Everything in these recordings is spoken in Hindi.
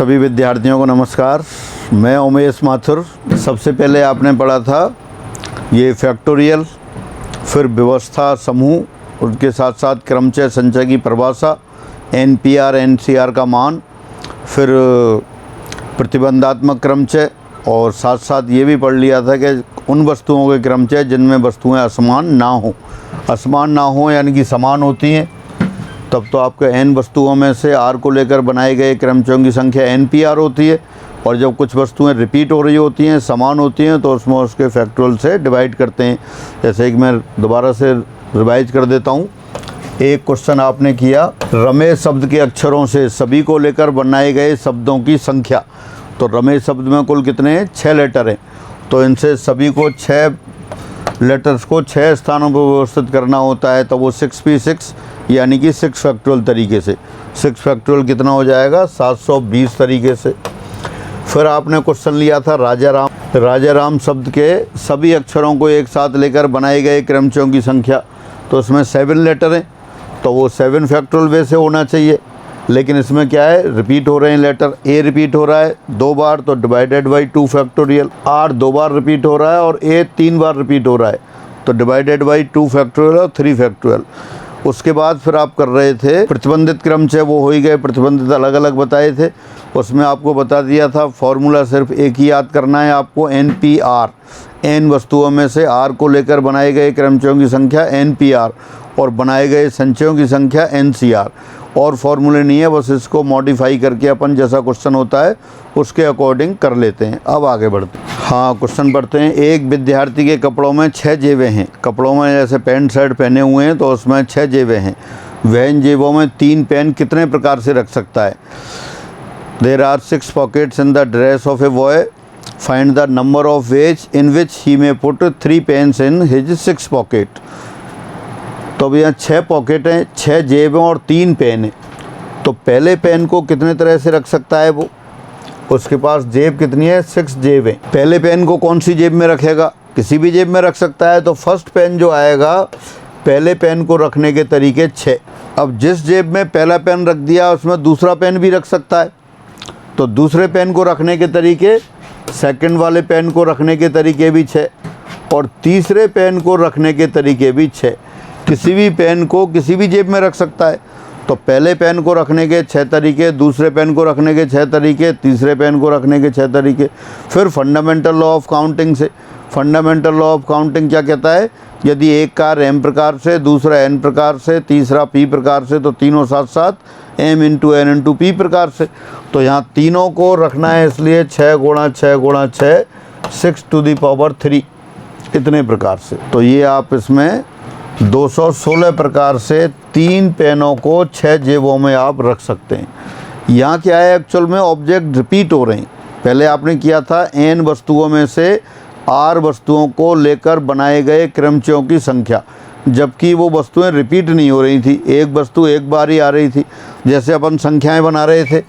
सभी विद्यार्थियों को नमस्कार। मैं उमेश माथुर। सबसे पहले आपने पढ़ा था ये फैक्टोरियल, फिर व्यवस्था समूह, उनके साथ साथ क्रमचय संचय की परिभाषा, एनपीआर एनसीआर का मान, फिर प्रतिबंधात्मक क्रमचय, और साथ साथ ये भी पढ़ लिया था कि उन वस्तुओं के क्रमचय जिनमें वस्तुएं असमान ना हो। असमान ना हो यानी कि समान होती हैं, तब तो आपके n वस्तुओं में से r को लेकर बनाए गए क्रमचयों की संख्या npr होती है। और जब कुछ वस्तुएं रिपीट हो रही होती हैं, समान होती हैं, तो उसमें उसके फैक्टोरियल से डिवाइड करते हैं। जैसे कि मैं दोबारा से रिवाइज कर देता हूँ। एक क्वेश्चन आपने किया, रमेश शब्द के अक्षरों से सभी को लेकर बनाए गए शब्दों की संख्या। तो रमेश शब्द में कुल कितने हैं? 6 लेटर हैं। तो इनसे सभी को 6 लेटर्स को 6 स्थानों पर व्यवस्थित करना होता है, तो वो 6p6 यानी कि 6 फैक्टोरियल तरीके से। 6 फैक्टोरियल कितना हो जाएगा? 720 तरीके से। फिर आपने क्वेश्चन लिया था राजा राम। राजा राम शब्द के सभी अक्षरों को एक साथ लेकर बनाए गए क्रमचयों की संख्या। तो इसमें 7 लेटर हैं, तो वो 7 फैक्टोरियल वे से होना चाहिए। लेकिन इसमें क्या है, रिपीट हो रहे हैं लेटर। ए रिपीट हो रहा है 2 बार, तो डिवाइडेड बाई 2 फैक्टोरियल। आर 2 बार रिपीट हो रहा है और ए 3 बार रिपीट हो रहा है, तो डिवाइडेड बाई 2 फैक्टोरियल और 3 फैक्टोरियल। उसके बाद फिर आप कर रहे थे प्रतिबंधित क्रमचय, वो हो ही गए। प्रतिबंधित अलग अलग बताए थे, उसमें आपको बता दिया था फॉर्मूला सिर्फ एक ही याद करना है आपको, NPR। n वस्तुओं में से r को लेकर बनाए गए क्रमचयों की संख्या NPR और बनाए गए संचयों की संख्या NCR। और फॉर्मूले नहीं है, बस इसको मॉडिफाई करके अपन जैसा क्वेश्चन होता है उसके अकॉर्डिंग कर लेते हैं। अब आगे बढ़ते हैं। हाँ, क्वेश्चन पढ़ते हैं। एक विद्यार्थी के कपड़ों में 6 जेबें हैं। कपड़ों में जैसे पैंट शर्ट पहने हुए हैं तो उसमें 6 जेबें हैं। वह इन जेबों में 3 पेन कितने प्रकार से रख सकता है? There are 6 pockets in the dress of a boy. Find the number of ways in which he may put 3 pens in his 6 pocket. तो अब यहाँ 6 पॉकेट हैं, 6 जेब हैं और 3 पेन हैं। तो पहले पेन को कितने तरह से रख सकता है वो? उसके पास जेब कितनी है? 6 जेब हैं। पहले पेन को कौन सी जेब में रखेगा? किसी भी जेब में रख सकता है। तो फर्स्ट पेन जो आएगा, पहले पेन को रखने के तरीके 6। अब जिस जेब में पहला पेन रख दिया उसमें दूसरा पेन भी रख सकता है, तो दूसरे पेन को रखने के तरीके, सेकंड वाले पेन को रखने के तरीके भी 6 और तीसरे पेन को रखने के तरीके भी 6। किसी भी पेन को किसी भी जेब में रख सकता है। तो पहले पेन को रखने के 6 तरीके, दूसरे पेन को रखने के 6 तरीके, तीसरे पेन को रखने के 6 तरीके। फिर फंडामेंटल लॉ ऑफ काउंटिंग से, फंडामेंटल लॉ ऑफ काउंटिंग क्या कहता है? यदि एक कार्य m प्रकार से, दूसरा n प्रकार से, तीसरा p प्रकार से, तो तीनों साथ साथ m into n into p प्रकार से। तो यहाँ तीनों को रखना है, इसलिए 6 गुणा 6 गुणा 6 6 टू दी पावर 3 इतने प्रकार से। तो ये आप इसमें 216 प्रकार से 3 पेनों को 6 जेबों में आप रख सकते हैं। यहाँ क्या है, एक्चुअल में ऑब्जेक्ट रिपीट हो रहे हैं। पहले आपने किया था n वस्तुओं में से r वस्तुओं को लेकर बनाए गए क्रमचयों की संख्या, जबकि वो वस्तुएं रिपीट नहीं हो रही थी। एक वस्तु एक बार ही आ रही थी। जैसे अपन संख्याएं बना रहे थे,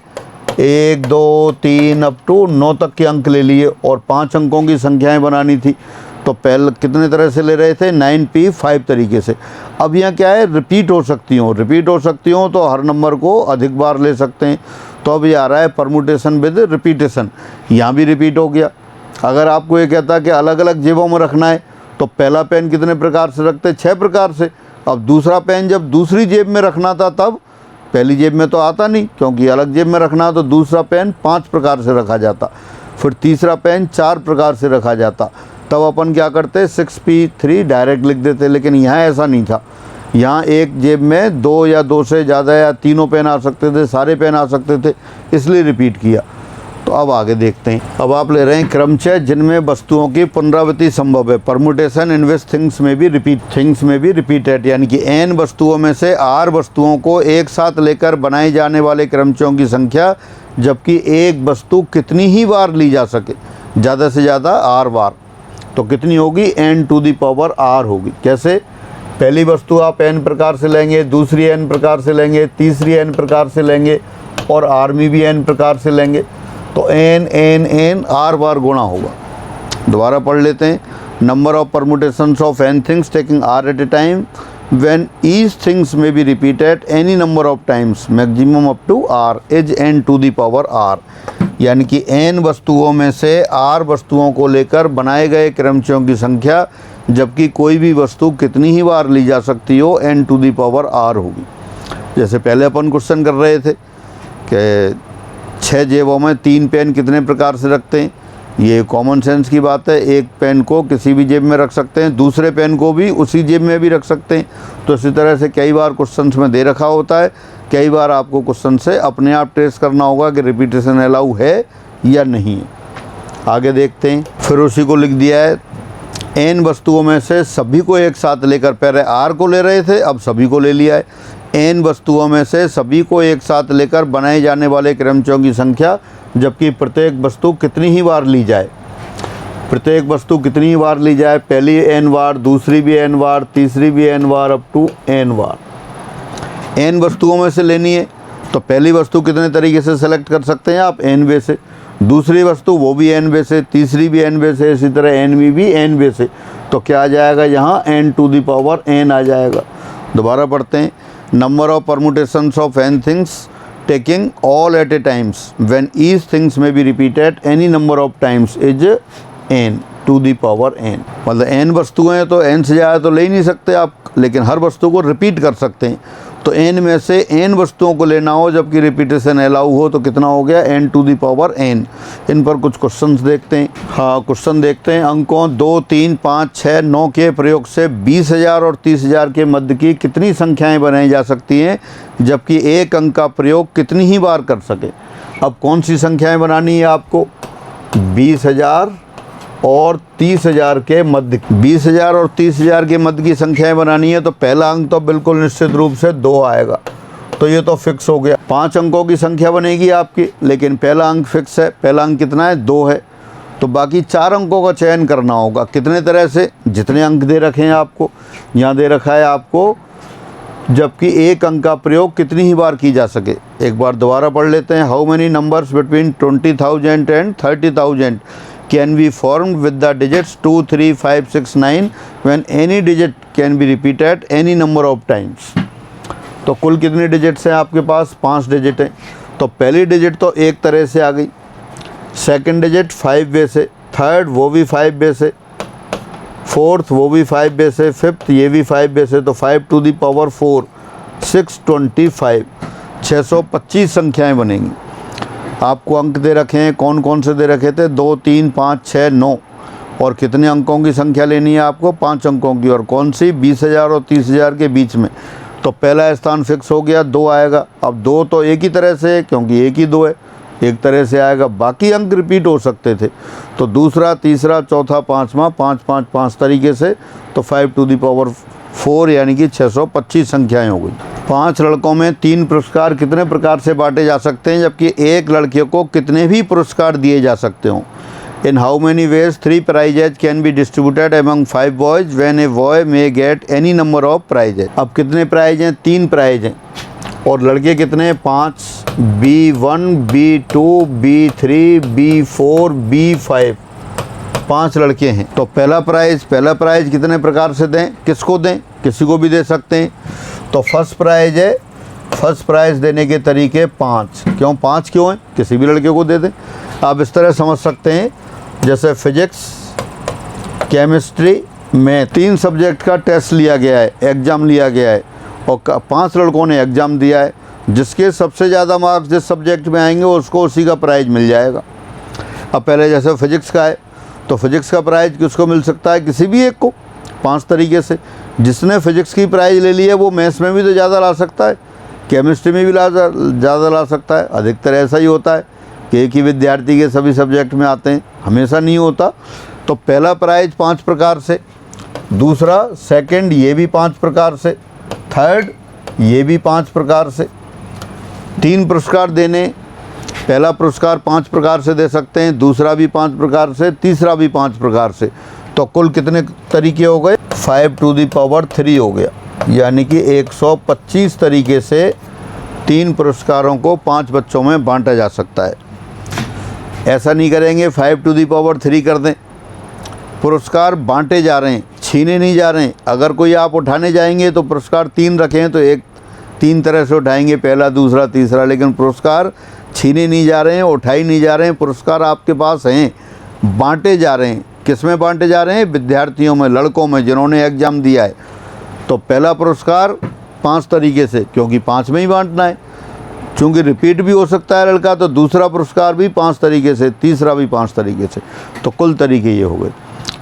1 2 3 अप टू 9 तक के अंक ले लिए और 5 अंकों की संख्याएं बनानी थी। तो पहले कितने तरह से ले रहे थे? 9p5 तरीके से। अब यहाँ क्या है, रिपीट हो सकती हो। रिपीट हो सकती हो तो हर नंबर को अधिक बार ले सकते हैं। तो अब ये आ रहा है परमुटेशन विद रिपीटेशन। यहाँ भी रिपीट हो गया। अगर आपको ये कहता कि अलग अलग जेबों में रखना है, तो पहला पेन कितने प्रकार से रखते? 6 प्रकार से। अब दूसरा पेन जब दूसरी जेब में रखना था, तब पहली जेब में तो आता नहीं, क्योंकि अलग जेब में रखना, तो दूसरा पेन 5 प्रकार से रखा जाता। फिर तीसरा पेन 4 प्रकार से रखा जाता। तब अपन क्या करते? 6p3 डायरेक्ट लिख देते। लेकिन यहाँ ऐसा नहीं था। यहाँ एक जेब में 2 या 2 से ज़्यादा या तीनों पेन आ सकते थे, सारे पेन आ सकते थे, इसलिए रिपीट किया। तो अब आगे देखते हैं। अब आप ले रहे हैं क्रमचय जिनमें वस्तुओं की पुनरावृत्ति संभव है। परमुटेशन इन विच थिंग्स में भी रिपीटेड, यानी कि n वस्तुओं में से r वस्तुओं को एक साथ लेकर बनाए जाने वाले क्रमचयों की संख्या, जबकि एक वस्तु कितनी ही बार ली जा सके, ज़्यादा से ज़्यादा r बार। तो कितनी होगी? n to the power r होगी। कैसे? पहली वस्तु आप n प्रकार से लेंगे, दूसरी n प्रकार से लेंगे, तीसरी n प्रकार से लेंगे और r में भी n प्रकार से लेंगे। तो n n n r बार गुणा होगा। दोबारा पढ़ लेते हैं। Number of permutations of n things taking r at a time when each things may be repeated any number of times maximum up to r is n to the power r। यानी कि n वस्तुओं में से r वस्तुओं को लेकर बनाए गए क्रमचयों की संख्या, जबकि कोई भी वस्तु कितनी ही बार ली जा सकती हो, n to the power r होगी। जैसे पहले अपन क्वेश्चन कर रहे थे कि 6 जेबों में 3 पेन कितने प्रकार से रखते हैं। ये कॉमन सेंस की बात है। एक पेन को किसी भी जेब में रख सकते हैं, दूसरे पेन को भी उसी जेब में भी रख सकते हैं। तो इसी तरह से कई बार क्वेश्चन में दे रखा होता है, कई बार आपको क्वेश्चन से अपने आप टेस्ट करना होगा कि रिपीटेशन अलाउ है या नहीं है। आगे देखते हैं। फिर उसी को लिख दिया है, एन वस्तुओं में से सभी को एक साथ लेकर, पहले आर को ले रहे थे, अब सभी को ले लिया है। एन वस्तुओं में से सभी को एक साथ लेकर बनाए जाने वाले क्रमचयों की संख्या, जबकि प्रत्येक वस्तु कितनी ही बार ली जाए। प्रत्येक वस्तु कितनी ही बार ली जाए, पहली n बार, दूसरी भी n बार, तीसरी भी n बार, अप टू n बार। n वस्तुओं में से लेनी है तो पहली वस्तु कितने तरीके से सेलेक्ट कर सकते हैं आप, n वे से। दूसरी वस्तु वो भी n वे से, तीसरी भी n वे से, इसी तरह n भी n वे से। तो क्या आ जाएगा यहाँ, n to the power n आ जाएगा। दोबारा पढ़ते हैं। Number of permutations of n things taking all at a times when each things may be repeated any number of times is n to the power n। मतलब n वस्तुएं हैं तो n से ज़्यादा तो ले ही नहीं सकते आप, लेकिन हर वस्तु को रिपीट कर सकते हैं। तो n में से n वस्तुओं को लेना हो जबकि रिपीटेशन अलाउ हो तो कितना हो गया, n to the power n। इन पर कुछ क्वेश्चंस देखते हैं। हाँ, क्वेश्चन देखते हैं। अंकों 2, 3, 5, 6, 9 के प्रयोग से 20,000 और 30,000 के मध्य की कितनी संख्याएं बनाई जा सकती हैं, जबकि एक अंक का प्रयोग कितनी ही बार कर सके। अब कौन सी संख्याएं बनानी है आपको, 20,000 और 30,000 के मध्य, 20,000 और 30,000 के मध्य की संख्याएं बनानी है। तो पहला अंक तो बिल्कुल निश्चित रूप से 2 आएगा, तो ये तो फिक्स हो गया। 5 अंकों की संख्या बनेगी आपकी, लेकिन पहला अंक फिक्स है। पहला अंक कितना है, 2 है। तो बाकी 4 अंकों का चयन करना होगा। कितने तरह से, जितने अंक दे रखे हैं आपको, यहाँ दे रखा है आपको, जबकि एक अंक का प्रयोग कितनी ही बार की जा सके। एक बार दोबारा पढ़ लेते हैं। How many numbers between 20,000 and 30,000 can be formed with the digits 2, 3, 5, 6, 9 when any digit can be repeated any number of times। तो कुल कितने डिजिट्स हैं आपके पास, 5 डिजिट हैं। तो पहली डिजिट तो एक तरह से आ गई, सेकंड डिजिट 5 वे से, थर्ड वो भी 5 वे से, फोर्थ वो भी 5 वे से, फिफ्थ ये भी 5 वे से। तो 5 टू द पावर 4 625, 625 संख्याएं बनेंगी। आपको अंक दे रखे हैं, कौन कौन से दे रखे थे, 2, 3, 5, 6, 9। और कितने अंकों की संख्या लेनी है आपको, 5 अंकों की। और कौन सी, 20,000 और 30,000 के बीच में। तो पहला स्थान फिक्स हो गया, 2 आएगा। अब 2 तो एक ही तरह से है क्योंकि एक ही 2 है, एक तरह से आएगा। बाकी अंक रिपीट हो सकते थे। तो दूसरा, तीसरा, चौथा, पाँचवा, 5, 5, 5 तरीके से। तो 5 टू द पावर 4 यानी कि 625 संख्याएँ हो गई। 5 लड़कों में 3 पुरस्कार कितने प्रकार से बांटे जा सकते हैं, जबकि एक लड़के को कितने भी पुरस्कार दिए जा सकते हों। In how many ways 3 prizes can be distributed among 5 boys when a boy may get any number of prizes. अब कितने प्राइज हैं, 3 प्राइज हैं। और लड़के कितने हैं, 5, B1, B2, B3, B4, B5, 5 लड़के हैं। तो पहला प्राइज़ कितने प्रकार से दें, किसको दें, किसी को भी दे सकते हैं। तो फर्स्ट प्राइज़ है, फर्स्ट प्राइज़ देने के तरीके 5। क्यों 5 क्यों हैं, किसी भी लड़के को दे दें। आप इस तरह समझ सकते हैं, जैसे फिजिक्स, केमिस्ट्री में 3 सब्जेक्ट का टेस्ट लिया गया है, एग्ज़ाम लिया गया है, और 5 लड़कों ने एग्ज़ाम दिया है। जिसके सबसे ज़्यादा मार्क्स जिस सब्जेक्ट में आएंगे उसको उसी का प्राइज़ मिल जाएगा। अब पहले जैसे फिजिक्स का है, तो फिजिक्स का प्राइज़ किसको मिल सकता है, किसी भी एक को, 5 तरीके से। जिसने फिजिक्स की प्राइज़ ले ली है वो मैथ्स में भी तो ज़्यादा ला सकता है, केमिस्ट्री में भी ज़्यादा ला सकता है। अधिकतर ऐसा ही होता है कि एक ही विद्यार्थी के सभी सब्जेक्ट में आते हैं, हमेशा नहीं होता। तो पहला प्राइज़ 5 प्रकार से, दूसरा, सेकंड ये भी 5 प्रकार से, थर्ड ये भी 5 प्रकार से। 3 पुरस्कार देने, पहला पुरस्कार 5 प्रकार से दे सकते हैं, दूसरा भी 5 प्रकार से, तीसरा भी 5 प्रकार से। तो कुल कितने तरीके हो गए, 5 टू द पावर 3 हो गया। यानी कि 125 तरीके से 3 पुरस्कारों को 5 बच्चों में बांटा जा सकता है। ऐसा नहीं करेंगे 5 टू द पावर 3 कर दें। पुरस्कार बांटे जा रहे हैं, छीने नहीं जा रहे हैं। अगर कोई आप उठाने जाएंगे तो पुरस्कार 3 रखे हैं तो एक 3 तरह से उठाएंगे, पहला, दूसरा, तीसरा, लेकिन पुरस्कार छीने नहीं जा रहे हैं, उठाए नहीं जा रहे हैं। पुरस्कार आपके पास हैं, बांटे जा रहे हैं। किस में बांटे जा रहे हैं? विद्यार्थियों में, लड़कों में जिन्होंने एग्ज़ाम दिया है। तो पहला पुरस्कार 5 तरीके से, क्योंकि 5 में ही बांटना है, चूँकि रिपीट भी हो सकता है लड़का, तो दूसरा पुरस्कार भी 5 तरीके से, तीसरा भी 5 तरीके से। तो कुल तरीके ये हो गए।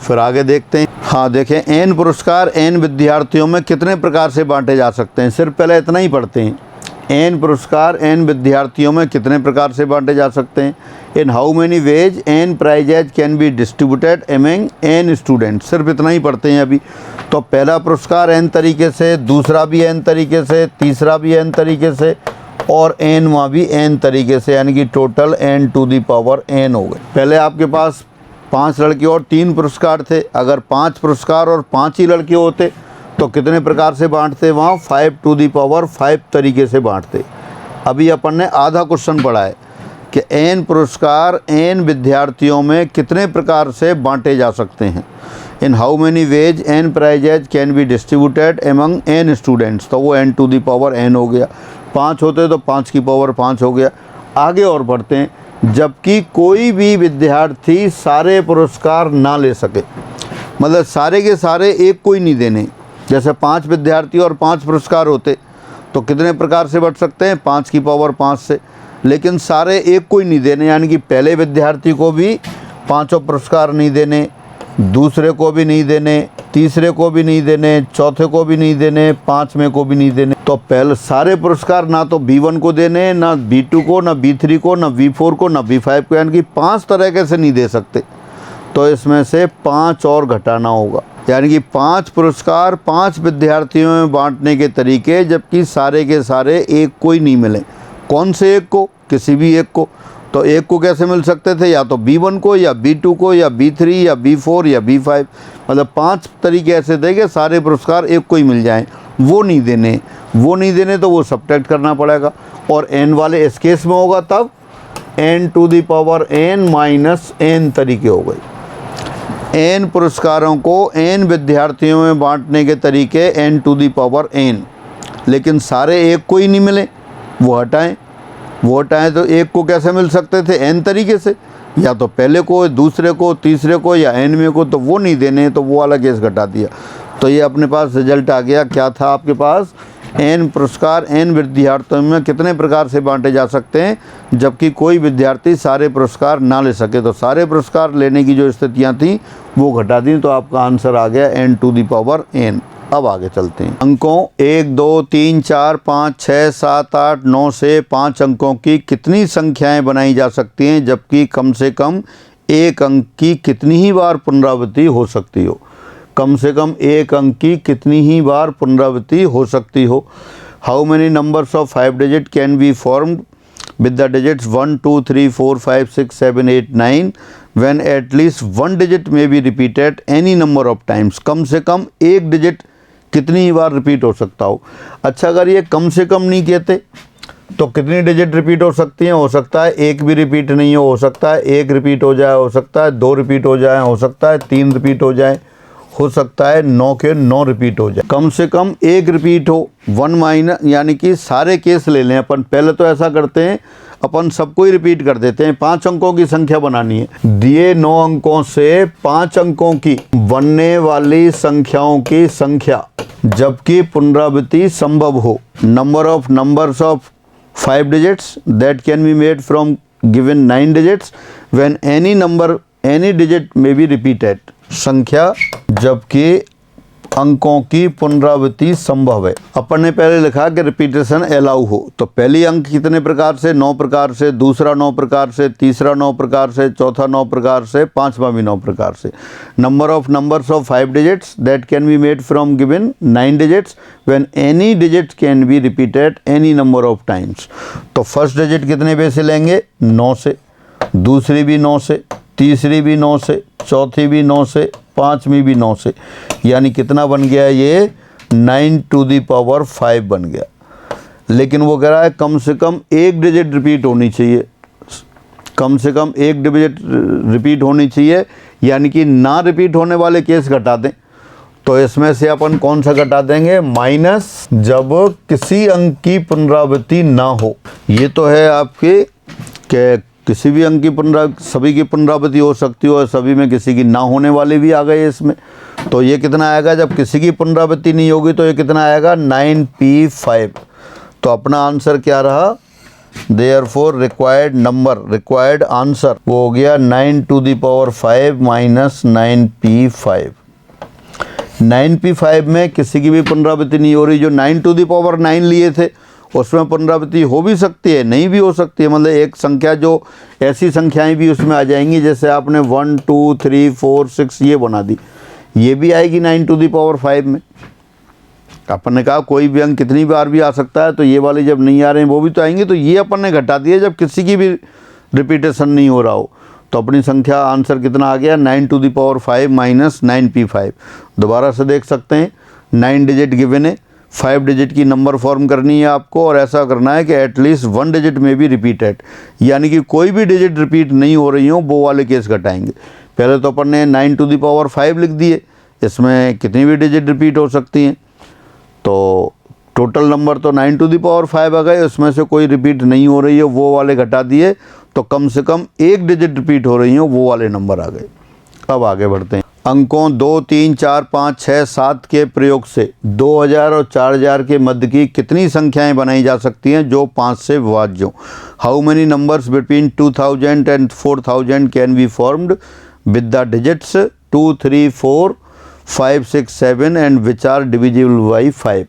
फिर आगे देखते हैं। हाँ देखें, n पुरस्कार n विद्यार्थियों में कितने प्रकार से बांटे जा सकते हैं। सिर्फ पहले इतना ही पढ़ते हैं। n पुरस्कार n विद्यार्थियों में कितने प्रकार से बांटे जा सकते हैं। In how many ways n prizes can be distributed among n student. सिर्फ इतना ही पढ़ते हैं अभी। तो पहला पुरस्कार n तरीके से, दूसरा भी n तरीके से, तीसरा भी n तरीके से, और n भी n तरीके से, यानी कि total n to the power n हो गए। पहले आपके पास 5 लड़के और 3 पुरस्कार थे। अगर 5 पुरस्कार और 5 ही लड़के होते तो कितने प्रकार से बांटते? वहाँ 5 टू दी पावर 5 तरीके से बांटते। अभी अपन ने आधा क्वेश्चन पढ़ा है कि n पुरस्कार n विद्यार्थियों में कितने प्रकार से बांटे जा सकते हैं। In how many ways n prizes can be distributed among n students. तो वो n to the power n हो गया। 5 होते तो 5 की पावर 5 हो गया। आगे और बढ़ते हैं। जबकि कोई भी विद्यार्थी सारे पुरस्कार ना ले सके, मतलब सारे के सारे एक को ही नहीं देने। जैसे 5 विद्यार्थी और 5 पुरस्कार होते तो कितने प्रकार से बट सकते हैं? 5 की पावर 5 से। लेकिन सारे एक को ही नहीं देने, यानी कि पहले विद्यार्थी को भी 5 पुरस्कार नहीं देने, दूसरे को भी नहीं देने, तीसरे को भी नहीं देने, चौथे को भी नहीं देने, 5वें को भी नहीं देने। तो पहले सारे पुरस्कार ना तो B1 को देने, ना B2 को, ना B3 को, ना B4 को, ना B5 को, यानी कि 5 तरह से नहीं दे सकते। तो इसमें से 5 और घटाना होगा, यानी कि 5 पुरस्कार 5 विद्यार्थियों में बांटने के तरीके, जबकि सारे के सारे एक को ही नहीं मिले। कौन से एक को? किसी भी एक को। तो एक को कैसे मिल सकते थे? या तो B1 को, या B2 को, या B3, या B4, या B5। मतलब 5 तरीके ऐसे थे कि सारे पुरस्कार एक को ही मिल जाएं। वो नहीं देने, वो नहीं देने तो वो सब्ट्रैक्ट करना पड़ेगा। और n वाले इस केस में होगा तब n to the power n minus n तरीके हो गए। n पुरस्कारों को n विद्यार्थियों में बांटने के तरीके n to the power n, लेकिन सारे एक को ही नहीं मिले, वो हटाएं। वो हटाएं तो एक को कैसे मिल सकते थे? n तरीके से, या तो पहले को, दूसरे को, तीसरे को, या nवें को। तो वो नहीं देने, तो वो वाला केस घटा दिया। तो ये अपने पास रिजल्ट आ गया। क्या था आपके पास? n पुरस्कार n विद्यार्थियों में कितने प्रकार से बांटे जा सकते हैं, जबकि कोई विद्यार्थी सारे पुरस्कार ना ले सके। तो सारे पुरस्कार लेने की जो स्थितियाँ थी वो घटा दी। तो आपका आंसर आ गया n to the power n। अब आगे चलते हैं। अंकों 1, 2, 3, 4, 5, 6, 7, 8, 9 से 5 अंकों की कितनी संख्याएं बनाई जा सकती हैं, जबकि कम से कम 1 अंक की कितनी ही बार पुनरावृत्ति हो सकती हो। कम से कम 1 अंक की कितनी ही बार पुनरावृत्ति हो सकती हो। How many numbers of 5 digit can be formed with the digits 1, 2, 3, 4, 5, 6, 7, 8, 9 when at least 1 digit may be repeated any number of times। कम से कम 1 डिजिट कितनी ही बार रिपीट हो सकता हो। अच्छा, अगर ये कम से कम नहीं कहते तो कितनी डिजिट रिपीट हो सकती हैं? हो सकता है 1 भी रिपीट नहीं हो सकता है 1 रिपीट हो जाए, हो सकता है 2 रिपीट हो जाए, हो सकता है 3 रिपीट हो जाए, हो सकता है 9 के 9 रिपीट हो जाए। कम से कम 1 रिपीट हो, 1 माइनस, यानी कि सारे केस ले लें अपन। पहले तो ऐसा करते हैं, अपन सबको ही रिपीट कर देते हैं। 5 अंकों की संख्या बनानी है। दिए 9 अंकों से 5 अंकों की बनने वाली संख्याओं की संख्या जबकि पुनरावृत्ति संभव हो। Numbers of 5 digits that can be made from given 9 digits when any digit में बी रिपीटेड। संख्या जबकि अंकों की पुनरावृत्ति संभव है। अपन ने पहले लिखा कि रिपीटेशन अलाउ हो। तो पहली अंक कितने प्रकार से? 9 प्रकार से, दूसरा 9 प्रकार से, तीसरा 9 प्रकार से, चौथा 9 प्रकार से, 5वां भी 9 प्रकार से। Numbers of 5 digits that can be made from given 9 digits when any digit can be repeated any number of times. तो फर्स्ट डिजिट कितने पे से लेंगे? 9 से, दूसरी भी 9 से, तीसरी भी 9 से, चौथी भी 9 से, 5वीं भी 9 से। यानी कितना बन गया? ये 9 टू दी पावर 5 बन गया। लेकिन वो कह रहा है कम से कम 1 डिजिट रिपीट होनी चाहिए। कम से कम 1 डिजिट रिपीट होनी चाहिए, यानी कि ना रिपीट होने वाले केस घटा दें। तो इसमें से अपन कौन सा घटा देंगे, माइनस जब किसी अंक की पुनरावृत्ति ना हो। ये तो है आपके कि किसी भी अंक की सभी की पुनरावृत्ति हो सकती हो और सभी में किसी की ना होने वाली भी आ गए इसमें। तो ये कितना आएगा, जब किसी की पुनरावृत्ति नहीं होगी तो ये कितना आएगा, 9p5। तो अपना आंसर क्या रहा, देयरफॉर रिक्वायर्ड आंसर वो हो गया 9⁵ माइनस 9p5। 9p5 में किसी की भी पुनरावृत्ति नहीं हो रही। जो 9⁹ लिए थे उसमें पुनरावृत्ति हो भी सकती है, नहीं भी हो सकती है। मतलब एक संख्या जो ऐसी संख्याएं भी उसमें आ जाएंगी, जैसे आपने 1 2 3 4 6 ये बना दी, ये भी आएगी 9⁵ में। अपन ने कहा कोई भी अंक कितनी बार भी आ सकता है, तो ये वाले जब नहीं आ रहे हैं वो भी तो आएंगे। तो ये अपन ने घटा दिया जब किसी की भी रिपीटेशन नहीं हो रहा हो। तो अपनी संख्या आंसर कितना आ गया, 9⁵ माइनस 9p5। दोबारा से देख सकते हैं, 9 डिजिट गिवन है, 5 डिजिट की नंबर फॉर्म करनी है आपको, और ऐसा करना है कि एटलीस्ट 1 डिजिट में भी रिपीटेड, यानी कि कोई भी डिजिट रिपीट नहीं हो रही हो, वो वाले केस घटाएंगे। पहले तो अपन ने 9⁵ लिख दिए, इसमें कितनी भी डिजिट रिपीट हो सकती हैं। तो टोटल नंबर तो 9⁵ आ गए, उसमें से कोई रिपीट नहीं हो रही है वो वाले घटा दिए, तो कम से कम एक डिजिट रिपीट हो रही हो वो वाले नंबर आ गए। अब आगे बढ़ते हैं। अंकों 2 3 4 5 6 7 के प्रयोग से 2000 और 4000 के मध्य की कितनी संख्याएं बनाई जा सकती हैं जो 5 से विभाज्य हो। How many numbers between 2000 and 4000 can be formed with the digits 2 3 4 5 6 7 and which are divisible by 5।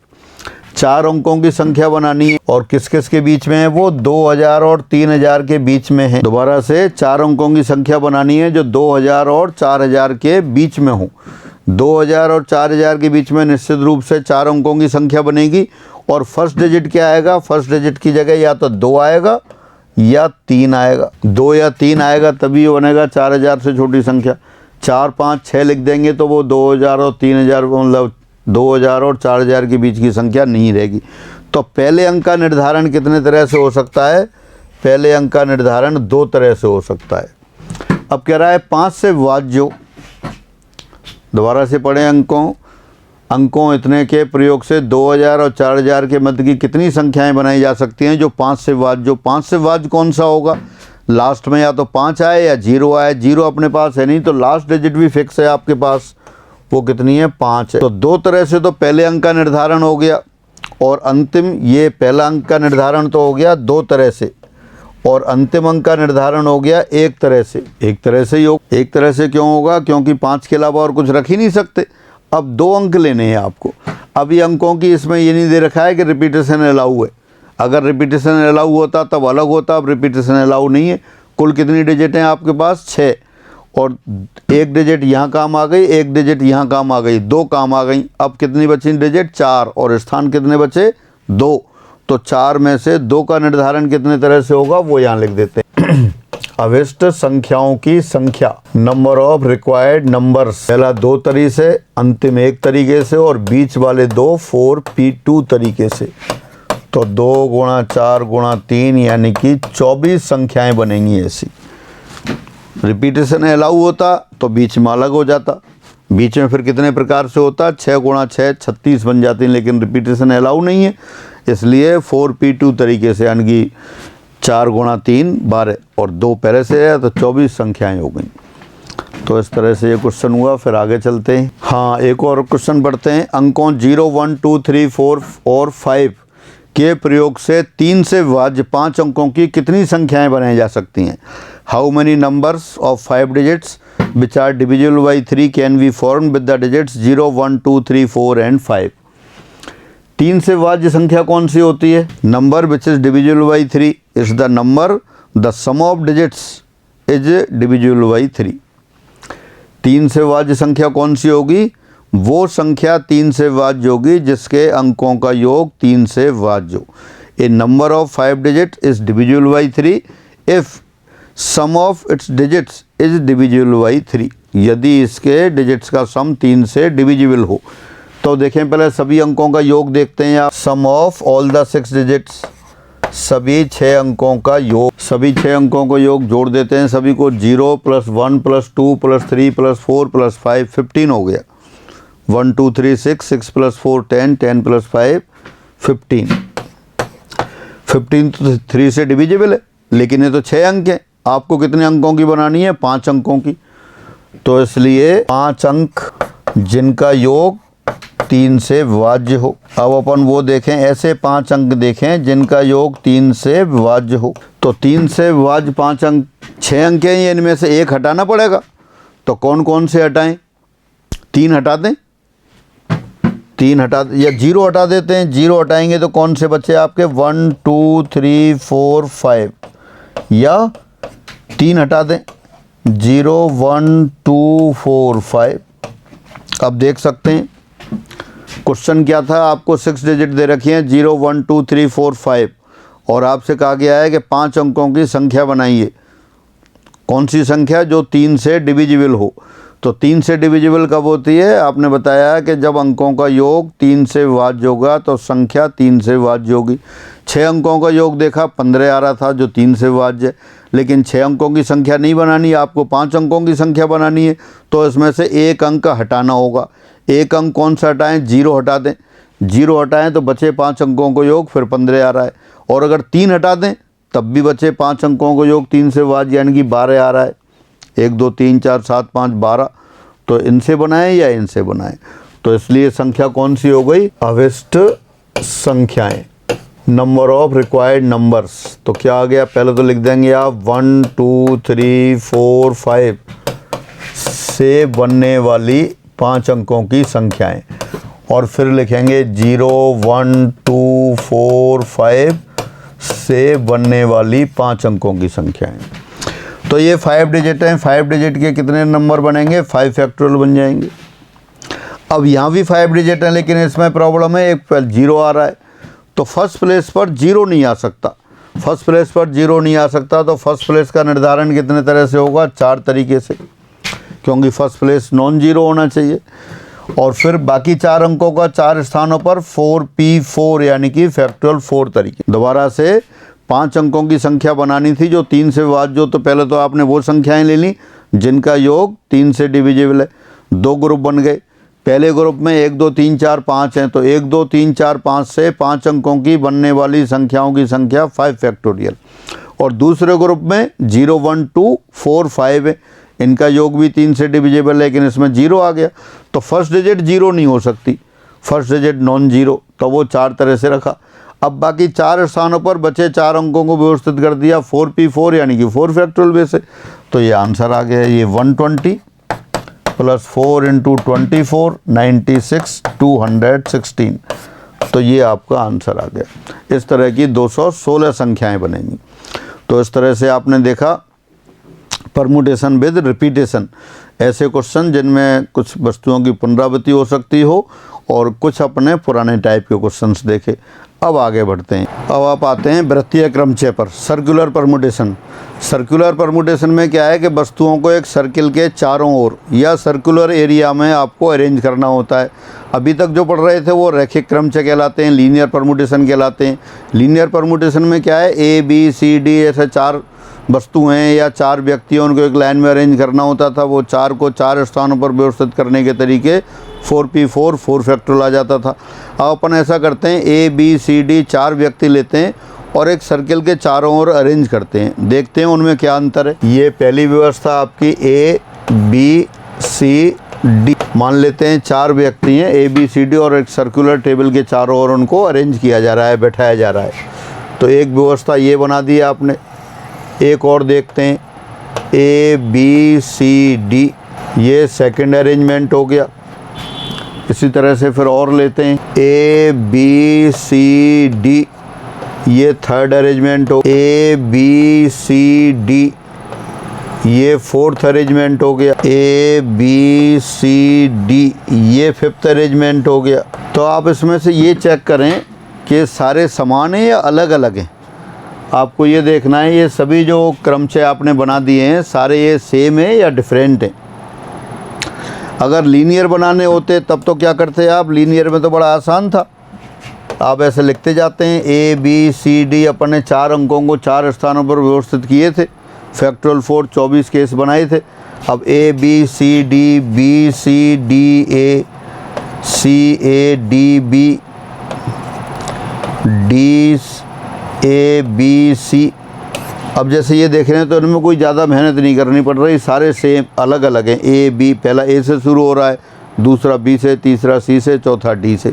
4 अंकों की संख्या बनानी है और किस किस के बीच में है, वो 2000 और 3000 के बीच में है। दोबारा से 4 अंकों की संख्या बनानी है जो 2000 और 4000 के बीच में हो। 2000 और 4000 के बीच में निश्चित रूप से 4 अंकों की संख्या बनेगी। और फर्स्ट डिजिट क्या आएगा, फर्स्ट डिजिट की जगह या तो 2 आएगा या 3 आएगा। 2 या 3 आएगा तभी बनेगा 4000 से छोटी संख्या। 4 5 6 लिख देंगे तो वो 2000 और 3000 मतलब 2000 और 4000 के बीच की संख्या नहीं रहेगी। तो पहले अंक का निर्धारण कितने तरह से हो सकता है, पहले अंक का निर्धारण 2 तरह से हो सकता है। अब कह रहा है 5 से विभाज्य, दोबारा से पढ़ें, अंकों इतने के प्रयोग से 2000 और 4000 के मध्य की कितनी संख्याएं बनाई जा सकती हैं जो 5 से विभाज्य। 5 से विभाज्य कौन सा होगा, लास्ट में या तो 5 आए या 0 आए। 0 अपने पास है नहीं, तो लास्ट डिजिट भी फिक्स है आपके पास, वो कितनी है, 5 है। तो 2 तरह से तो पहले अंक का निर्धारण हो गया, और अंतिम ये पहला अंक का निर्धारण तो हो गया 2 तरह से, और अंतिम अंक का निर्धारण हो गया 1 तरह से। एक तरह से ही हो, एक तरह से क्यों होगा, क्योंकि 5 के अलावा और कुछ रख ही नहीं सकते। अब 2 अंक लेने हैं आपको। अब ये अंकों की इसमें ये नहीं दे रखा है कि रिपीटेशन अलाउ है। अगर रिपीटेशन अलाउ होता तब अलग होता, अब रिपीटेशन अलाउ नहीं है। कुल कितनी डिजिट हैं आपके पास, 6, और 1 डिजिट यहाँ काम आ गई, 1 डिजिट यहाँ काम आ गई, 2 काम आ गई। अब कितनी बची डिजिट, 4, और स्थान कितने बचे, 2। तो 4 में से 2 का निर्धारण कितने तरह से होगा वो यहाँ लिख देते हैं। अभिष्ट संख्याओं की संख्या, नंबर ऑफ रिक्वायर्ड नंबर्स, पहला 2 तरीके से, अंतिम 1 तरीके से, और बीच वाले 2 4p2 तरीके से। तो 2 गुणा 4 गुणा 3 यानी कि 24 संख्याएं बनेंगी ऐसी। रिपीटेशन अलाउ होता तो बीच में अलग हो जाता, बीच में फिर कितने प्रकार से होता, 6 गुणा 6 36 बन जाती हैं, लेकिन रिपीटेशन अलाउ नहीं है, इसलिए 4p2 तरीके से, यानी कि 4 गुणा 3 12, और 2 पहले से है तो 24 संख्याएं हो गई। तो इस तरह से ये क्वेश्चन हुआ। फिर आगे चलते हैं। हाँ, एक और क्वेश्चन पढ़ते हैं। अंकों 0 1 2 3 4 और 5 के प्रयोग से 3 से विभाज्य 5 अंकों की कितनी संख्याएं बनाई जा सकती हैं। How many numbers of 5 digits which are divisible by 3 can be form with the digits 0 1 2 3 4 and 5। 3 से विभाज्य संख्या कौन सी होती है, number which is divisible by 3 is the number the sum of digits is divisible by 3। 3 से विभाज्य संख्या कौन सी होगी, वो संख्या 3 से विभाज्य होगी जिसके अंकों का योग 3 से विभाज्य हो। A number of 5 digit is divisible by 3 if sum of its digits is divisible by 3, यदि इसके डिजिट्स का सम 3 से डिविजिबल हो। तो देखें, पहले सभी अंकों का योग देखते हैं आप। सम ऑफ ऑल द 6 डिजिट्स, सभी 6 अंकों का योग, सभी 6 अंकों को योग जोड़ देते हैं सभी को। 0 + 1 + 2 + 3 + 4 + 5 15 हो गया। 1 2 3 6, 6 + 4 10, 10 + 5 15। 15 तो 3 से डिविजिबल है, लेकिन ये तो 6 अंक हैं। आपको कितने अंकों की बनानी है? 5 अंकों की। तो इसलिए 5 अंक जिनका योग 3 से विभाज्य हो। अब अपन वो देखें, ऐसे 5 अंक देखें जिनका योग 3 से विभाज्य हो। तो 3 से विभाज्य 5 अंक, 6 अंक हैं, इनमें से एक हटाना पड़ेगा। तो कौन कौन से हटाएं? 3 हटा दें, 3 हटा दें, या 0 हटा देते हैं। 0 हटाएंगे तो कौन से बचे आपके? 1 2 3 4 5, या 3 हटा दें, 0 1 2 4 5। अब देख सकते हैं क्वेश्चन क्या था, आपको 6 डिजिट दे रखी हैं, 0 1 2 3 4 5, और आपसे कहा गया है कि 5 अंकों की संख्या बनाइए। कौन सी संख्या? जो 3 से डिविजिबल हो। तो 3 से डिविजिबल कब होती है? आपने बताया कि जब अंकों का योग 3 से विभाज्य होगा तो संख्या 3 से विभाज्य होगी। 6 अंकों का योग देखा, 15 आ रहा था, जो 3 से विभाज्य है। लेकिन 6 अंकों की संख्या नहीं बनानी, आपको 5 अंकों की संख्या बनानी है। तो इसमें से एक अंक हटाना होगा। एक अंक कौन सा हटाएं? 0 हटा दें। 0 हटाएं तो बचे 5 अंकों को योग, फिर 15 आ रहा है। और अगर 3 हटा दें तब भी बचे 5 अंकों को योग 3 से विभाज्य, यानी कि 12 आ रहा है। 1 2 3 4 7 5 12। तो इनसे बनाएं या इनसे बनाएं? तो इसलिए संख्या कौन सी हो गई? अभिष्ट संख्याएं, नंबर ऑफ रिक्वायर्ड नंबर्स। तो क्या आ गया? पहले तो लिख देंगे आप 1 2 3 4 5 से बनने वाली 5 अंकों की संख्याएं, और फिर लिखेंगे 0 1 2 4 5 से बनने वाली 5 अंकों की संख्याएं। तो ये 5 डिजिट हैं। 5 डिजिट के कितने नंबर बनेंगे? 5 फैक्टोरियल बन जाएंगे। अब यहाँ भी 5 डिजिट हैं, लेकिन इसमें प्रॉब्लम है, एक 0 आ रहा है। तो फर्स्ट प्लेस पर 0 नहीं आ सकता। फर्स्ट प्लेस पर 0 नहीं आ सकता, तो फर्स्ट प्लेस का निर्धारण कितने तरह से होगा? 4 तरीके से, क्योंकि फर्स्ट प्लेस नॉन जीरो होना चाहिए। और फिर बाकी 4 अंकों का 4 स्थानों पर 4p4, यानी कि फैक्टोरियल 4 तरीके। दोबारा से 5 अंकों की संख्या बनानी थी जो 3 से विभाज्य हो। तो पहले तो आपने वो संख्याएं ले ली जिनका योग 3 से डिविजिबल है। 2 ग्रुप बन गए। पहले ग्रुप में 1 2 3 4 5 हैं, तो 1 2 3 4 5 से 5 अंकों की बनने वाली संख्याओं की संख्या 5 फैक्टोरियल। और दूसरे ग्रुप में 0 1 2 4 5 है, इनका योग भी 3 से डिविजिबल है, लेकिन इसमें 0 आ गया। तो फर्स्ट डिजिट 0 नहीं हो सकती, फर्स्ट डिजिट नॉन जीरो, तो वो 4 तरह से रखा। अब बाकी 4 स्थानों पर बचे 4 अंकों को व्यवस्थित कर दिया 4p4, यानी कि 4 फैक्टोरियल में से। तो ये आंसर आ गया, ये 120 + 4 × 24 96 216। तो ये आपका आंसर आ गया। इस तरह की 216 संख्याएं बनेंगी। तो इस तरह से आपने देखा परमुटेशन विद रिपीटेशन, ऐसे क्वेश्चन जिनमें कुछ वस्तुओं की पुनरावृत्ति हो सकती हो, और कुछ अपने पुराने टाइप के क्वेश्चंस देखे। अब आगे बढ़ते हैं। अब आप आते हैं वृत्तीय क्रमचय पर, सर्कुलर परमुटेशन। सर्कुलर परमुटेशन में क्या है कि वस्तुओं को एक सर्किल के चारों ओर या सर्कुलर एरिया में आपको अरेंज करना होता है। अभी तक जो पढ़ रहे थे वो रैखिक क्रमचय कहलाते हैं, लीनियर परमुटेशन कहलाते हैं। लीनियर परमुटेशन में क्या है, A B C D ऐसे 4 वस्तुएं या 4 व्यक्तियों को एक लाइन में अरेंज करना होता था। वो 4 को 4 स्थानों पर व्यवस्थित करने के तरीके 4p4 4 फैक्टोरियल आ जाता था। अब अपन ऐसा करते हैं, A B C D 4 व्यक्ति लेते हैं और एक सर्किल के चारों ओर अरेंज करते हैं। देखते हैं उनमें क्या अंतर है। ये पहली व्यवस्था आपकी A B C D, मान लेते हैं 4 व्यक्ति हैं A B C D, और एक सर्कुलर टेबल के चारों ओर उनको अरेंज किया जा रहा है, बैठाया जा रहा है। तो एक व्यवस्था ये बना दी आपने। एक और देखते हैं, A B C D, ये सेकंड अरेंजमेंट हो गया। इसी तरह से फिर और लेते हैं, A B C D, ये थर्ड अरेंजमेंट हो। A B C D, ये फोर्थ अरेंजमेंट हो गया। A B C D, ये फिफ्थ अरेंजमेंट हो गया। तो आप इसमें से ये चेक करें कि सारे समान हैं या अलग अलग हैं। आपको ये देखना है ये सभी जो क्रमचय आपने बना दिए हैं सारे ये सेम है या डिफरेंट हैं। अगर लीनियर बनाने होते तब तो क्या करते आप, लीनियर में तो बड़ा आसान था, आप ऐसे लिखते जाते हैं A B C D, अपने 4 अंकों को 4 स्थानों पर व्यवस्थित किए थे, फैक्टोरियल 4 24 केस बनाए थे। अब A B C D B C D A CADB, DABC। अब जैसे ये देख रहे हैं तो इनमें कोई ज़्यादा मेहनत नहीं करनी पड़ रही, सारे सेम अलग अलग हैं। AB पहला A से शुरू हो रहा है, दूसरा B से, तीसरा C से, चौथा D से।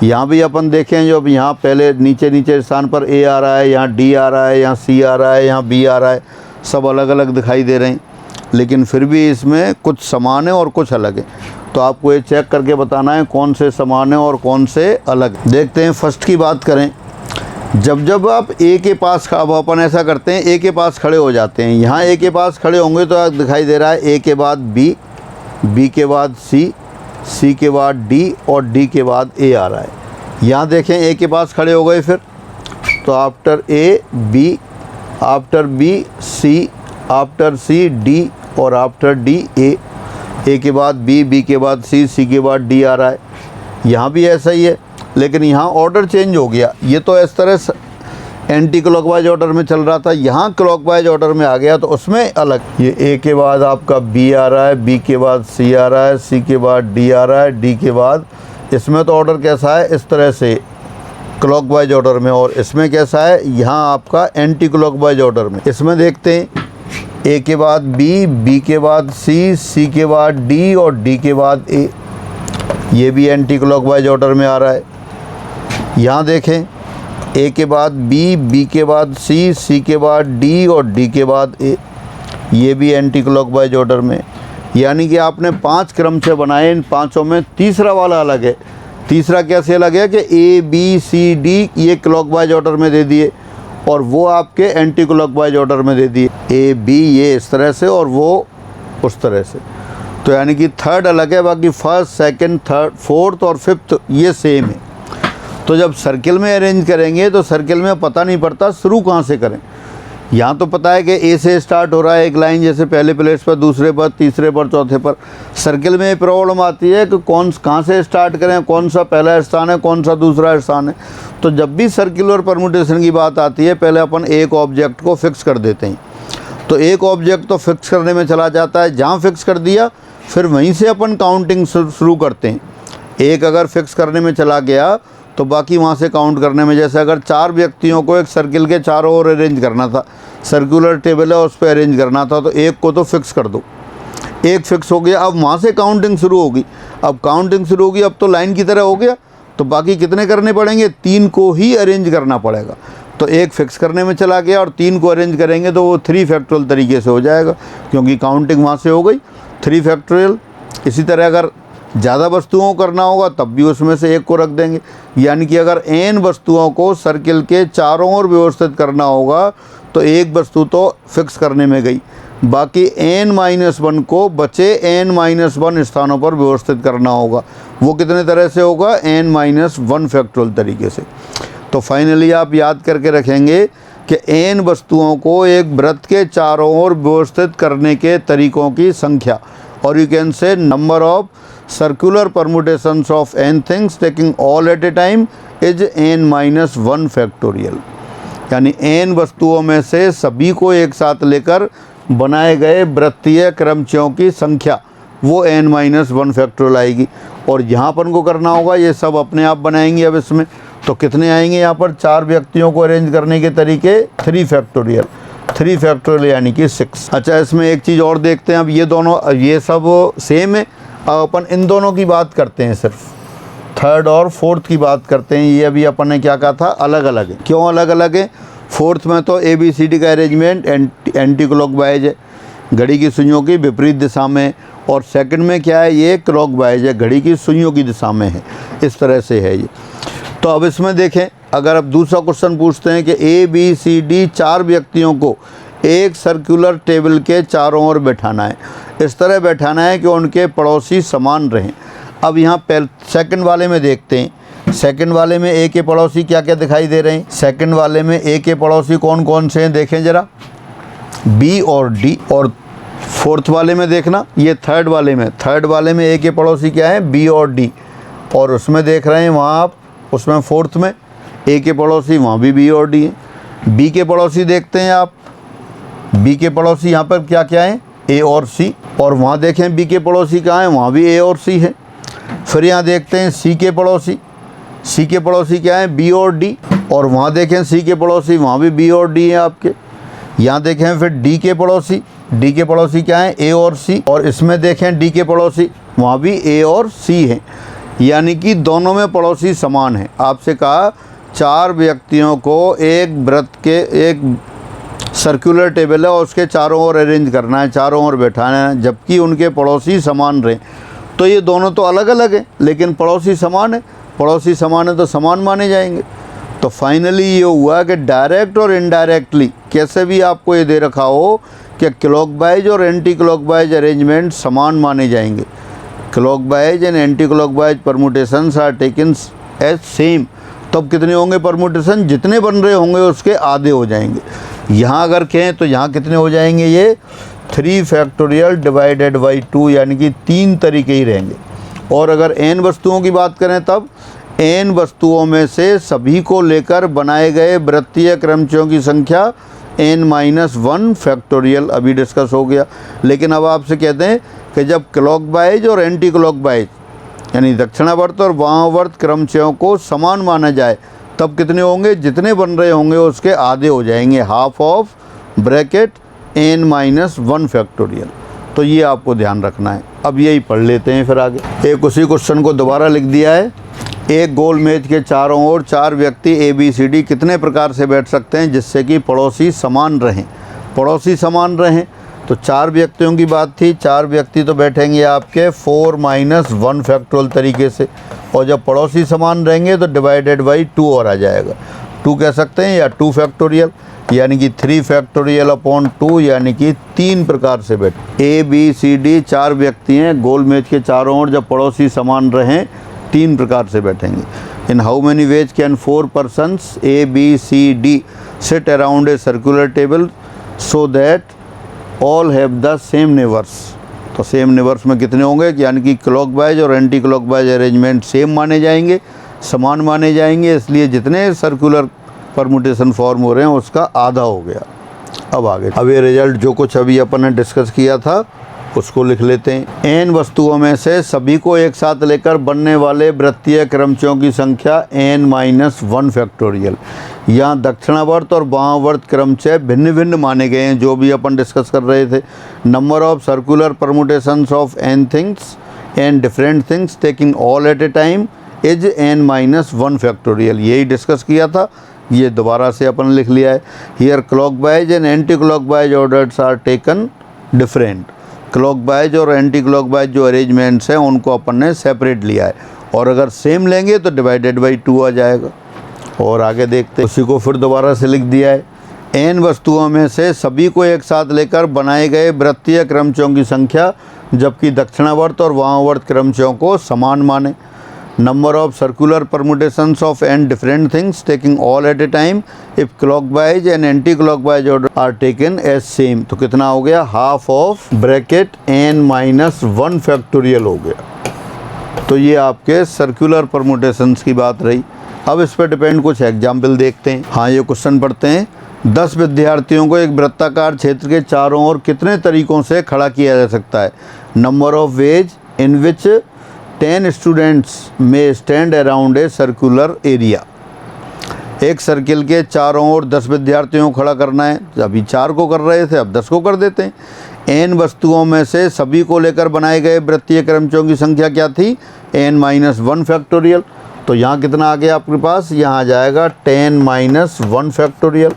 यहाँ भी अपन देखें जो अब यहाँ पहले नीचे स्थान पर A आ रहा है, यहाँ D आ रहा है, यहाँ C आ रहा है, यहाँ B आ रहा है, सब अलग अलग दिखाई दे रहे हैं, लेकिन फिर भी इसमें कुछ समान है और कुछ अलग है। तो आपको ये चेक करके बताना है कौन से समान है और कौन से अलग। देखते हैं फर्स्ट की बात करें। जब आप A के पास, अब अपन ऐसा करते हैं A के पास खड़े हो जाते हैं। यहाँ A के पास खड़े होंगे तो दिखाई दे रहा है A के बाद B, B के बाद C, C के बाद D और D के बाद A आ रहा है। यहाँ देखें A के पास खड़े हो गए, फिर तो after A B, after B C, after C D और आफ्टर D A। A के बाद B, B के बाद C, C के बाद D आ रहा है। यहाँ भी ऐसा ही है, लेकिन यहाँ ऑर्डर चेंज हो गया। ये तो इस तरह एंटी क्लॉकवाइज ऑर्डर में चल रहा था, यहाँ क्लॉकवाइज ऑर्डर में आ गया तो उसमें अलग। ये A के बाद आपका B आ रहा है, B के बाद C आ रहा है, C के बाद D आ रहा है, D के बाद, इसमें तो ऑर्डर कैसा है इस तरह से क्लॉकवाइज ऑर्डर में, और इसमें कैसा है यहाँ आपका एंटी क्लॉकवाइज ऑर्डर में। इसमें देखते हैं A के बाद B, B के बाद C, C के बाद D और D के बाद A। ये भी एंटी क्लॉकवाइज ऑर्डर में आ रहा है। यहाँ देखें A के बाद B, B के बाद C, C के बाद D और D के बाद A। ये भी एंटी क्लॉकवाइज ऑर्डर में। यानी कि आपने 5 क्रम से बनाए, इन पाँचों में तीसरा वाला अलग है। तीसरा कैसे अलग है कि A, B, C, D ये क्लॉकवाइज ऑर्डर में दे दिए और वो आपके एंटी क्लॉकवाइज ऑर्डर में दे दिए। A, B ये इस तरह से और वो उस तरह से। तो यानी कि थर्ड अलग है, बाकी फर्स्ट, सेकंड, थर्ड, फोर्थ और फिफ्थ ये सेम है। तो जब सर्किल में अरेंज करेंगे तो सर्किल में पता नहीं पड़ता शुरू कहाँ से करें। यहाँ तो पता है कि A से स्टार्ट हो रहा है एक लाइन, जैसे पहले प्लेस पर, दूसरे पर, तीसरे पर, चौथे पर। सर्किल में ये प्रॉब्लम आती है कि कहाँ से स्टार्ट करें, कौन सा पहला स्थान है, कौन सा दूसरा स्थान है। तो जब भी सर्कुलर परम्यूटेशन की बात आती है, पहले अपन एक ऑब्जेक्ट को फिक्स कर देते हैं। तो एक ऑब्जेक्ट तो फिक्स करने में चला जाता है, जहाँ फिक्स कर दिया फिर वहीं से अपन काउंटिंग शुरू करते हैं। एक अगर फिक्स करने में चला गया तो बाकी वहाँ से काउंट करने में, जैसे अगर 4 व्यक्तियों को एक सर्किल के चारों ओर अरेंज करना था, सर्कुलर टेबल है उस पर अरेंज करना था, तो एक को तो फिक्स कर दो। एक फिक्स हो गया, अब वहाँ से काउंटिंग शुरू होगी। अब काउंटिंग शुरू होगी, अब तो लाइन की तरह हो गया, तो बाकी कितने करने पड़ेंगे, 3 को ही अरेंज करना पड़ेगा। तो एक फिक्स करने में चला गया और 3 को अरेंज करेंगे तो वो 3 फैक्टोरियल तरीके से हो जाएगा, क्योंकि काउंटिंग वहाँ से हो गई 3 फैक्टोरियल। इसी तरह अगर ज़्यादा वस्तुओं को करना होगा तब भी उसमें से एक को रख देंगे। यानी कि अगर n वस्तुओं को सर्किल के चारों ओर व्यवस्थित करना होगा तो एक वस्तु तो फिक्स करने में गई, बाकी n-1 को बचे n-1 स्थानों पर व्यवस्थित करना होगा। वो कितने तरह से होगा, n-1 फैक्टोरियल तरीके से। तो फाइनली आप याद करके रखेंगे कि n वस्तुओं को एक वृत्त के चारों ओर व्यवस्थित करने के तरीकों की संख्या, और you can say number of circular permutations of n things taking all at a time is n-1 factorial। यानी n वस्तुओं में से सभी को एक साथ लेकर बनाए गए वृत्तीय क्रमचयों की संख्या वो n-1 फैक्टोरियल आएगी। और यहाँ अपन को करना होगा, ये सब अपने आप बनाएंगे। अब इसमें तो कितने आएंगे, यहाँ पर 4 व्यक्तियों को अरेंज करने के तरीके 3 फैक्टोरियल यानी कि 6। अच्छा, इसमें एक चीज़ और देखते हैं। अब ये दोनों, ये सब सेम है, अब अपन इन दोनों की बात करते हैं, सिर्फ थर्ड और फोर्थ की बात करते हैं। ये अभी अपन ने क्या कहा था, अलग अलग है। क्यों अलग अलग है? फोर्थ में तो ABCD का अरेंजमेंट एंटी क्लॉकवाइज है, घड़ी की सुइयों की विपरीत दिशा में, और सेकंड में क्या है, ये क्लॉकवाइज है, घड़ी की सुइयों की दिशा में है। इस तरह से है ये। तो अब इसमें देखें, अगर अब दूसरा क्वेश्चन पूछते हैं कि ABCD 4 व्यक्तियों को एक सर्कुलर टेबल के चारों ओर बैठाना है, इस तरह बैठाना है कि उनके पड़ोसी समान रहें। अब यहाँ सेकंड वाले में देखते हैं, सेकंड वाले में A के पड़ोसी क्या क्या दिखाई दे रहे हैं। सेकंड वाले में A के पड़ोसी कौन कौन से हैं, देखें ज़रा, B और D। और फोर्थ वाले में देखना, ये थर्ड वाले में A के पड़ोसी क्या है, B और D। और उसमें देख रहे हैं वहाँ आप, उसमें फोर्थ में A के पड़ोसी वहाँ भी B और D हैं। B के पड़ोसी देखते हैं आप, B के पड़ोसी यहाँ पर क्या क्या हैं, A और C। और वहाँ देखें B के पड़ोसी कहाँ हैं, वहाँ भी A और C है। फिर यहाँ देखते हैं सी के पड़ोसी। सी के पड़ोसी क्या है? बी और डी। और वहाँ देखें सी के पड़ोसी, वहाँ भी बी और डी हैं आपके। यहाँ देखें फिर डी के पड़ोसी। डी के पड़ोसी क्या है? ए और सी। और इसमें देखें डी के पड़ोसी, वहाँ भी ए और सी हैं, यानी कि दोनों में पड़ोसी समान हैं। आपसे कहा 4 व्यक्तियों को एक वृत्त के एक सर्कुलर टेबल है और उसके चारों ओर अरेंज करना है, चारों ओर बैठाना है, जबकि उनके पड़ोसी समान रहें। तो ये दोनों तो अलग अलग हैं लेकिन पड़ोसी समान है। पड़ोसी समान है तो समान माने जाएंगे। तो फाइनली ये हुआ कि डायरेक्ट और इनडायरेक्टली कैसे भी आपको ये दे रखा हो कि क्लॉकवाइज और एंटी क्लॉकवाइज अरेंजमेंट समान माने जाएंगे। Clockwise and anti clockwise permutations are taken as same. तब कितने होंगे परमुटेशन? जितने बन रहे होंगे उसके आधे हो जाएंगे। यहाँ अगर कहें तो यहाँ कितने हो जाएंगे? ये 3 फैक्टोरियल डिवाइडेड बाई 2, यानी कि 3 तरीके ही रहेंगे। और अगर n वस्तुओं की बात करें तब n वस्तुओं में से सभी को लेकर बनाए गए वृत्तीय क्रमचयों की संख्या n-1 फैक्टोरियल अभी डिस्कस हो गया। लेकिन अब आपसे कहते हैं कि जब क्लॉकवाइज और एंटी क्लॉकवाइज यानी दक्षिणावर्त और वामावर्त क्रमचयों को समान माना जाए तब कितने होंगे? जितने बन रहे होंगे उसके आधे हो जाएंगे, half of bracket n-1 factorial. तो ये आपको ध्यान रखना है। अब यही पढ़ लेते हैं फिर आगे। एक उसी क्वेश्चन को दोबारा लिख दिया है। एक गोल मेज के चारों ओर 4 व्यक्ति ABCD कितने प्रकार से बैठ सकते हैं जिससे कि पड़ोसी समान रहें? पड़ोसी समान रहें तो 4 व्यक्तियों की बात थी। 4 व्यक्ति तो बैठेंगे आपके 4-1 फैक्टोरियल तरीके से। और जब पड़ोसी समान रहेंगे तो डिवाइडेड बाई 2 और आ जाएगा। 2 कह सकते हैं या 2 फैक्टोरियल, यानी कि 3 फैक्टोरियल अपॉन 2, यानी कि 3 प्रकार से बैठ ABCD 4 व्यक्ति हैं गोल मेज के चारों ओर, जब पड़ोसी समान रहें 3 प्रकार से बैठेंगे। In how many ways can 4 persons ABCD seat around a circular table so that all have the same neighbours? तो सेम नेबर्स में कितने होंगे? यानी कि क्लॉकवाइज और एंटी क्लॉकवाइज अरेंजमेंट सेम माने जाएंगे, समान माने जाएंगे, इसलिए जितने सर्कुलर परमुटेशन फॉर्म हो रहे हैं उसका आधा हो गया। अब आगे, अब ये रिजल्ट जो कुछ अभी अपन ने डिस्कस किया था उसको लिख लेते हैं। n वस्तुओं में से सभी को एक साथ लेकर बनने वाले वृत्तीय क्रमचयों की संख्या n-1 फैक्टोरियल। यहाँ दक्षिणावर्त और वामावर्त क्रमचय भिन्न भिन्न माने गए हैं, जो भी अपन डिस्कस कर रहे थे। Number of circular permutations of n things and different things taking all at a time is n-1 factorial. यही डिस्कस किया था, ये दोबारा से अपन लिख लिया है। Here clockwise and anti clockwise orders are taken different. Clockwise और एंटी क्लॉकवाइज जो अरेंजमेंट्स हैं उनको अपन ने सेपरेट लिया है, और अगर सेम लेंगे तो डिवाइडेड बाई 2 आ जाएगा। और आगे देखते हैं, उसी को फिर दोबारा से लिख दिया है। n वस्तुओं में से सभी को एक साथ लेकर बनाए गए वृत्तीय क्रमचयों की संख्या, जबकि दक्षिणावर्त और वामावर्त क्रमचयों को समान माने। Number of circular permutations of n different things taking all at a time if clockwise and anti clockwise order are taken as same. तो कितना हो गया? Half of bracket n-1 factorial हो गया। तो ये आपके सर्कुलर परमुटेशंस की बात रही। अब इस पर डिपेंड कुछ एग्जाम्पल देखते हैं। हाँ, ये क्वेश्चन पढ़ते हैं। 10 विद्यार्थियों को एक वृत्ताकार क्षेत्र के चारों ओर कितने तरीकों से खड़ा किया जा सकता है? Number of ways in which 10 students may stand around a circular area. एक सर्किल के चारों ओर 10 विद्यार्थियों को खड़ा करना है। अभी 4 को कर रहे थे, अब 10 को कर देते हैं। n वस्तुओं में से सभी को लेकर बनाए गए वृत्तीय क्रमचयों की संख्या क्या थी? n-1 factorial. तो यहाँ कितना आ गया आपके पास? यहाँ आ जाएगा 10-1 फैक्टोरियल,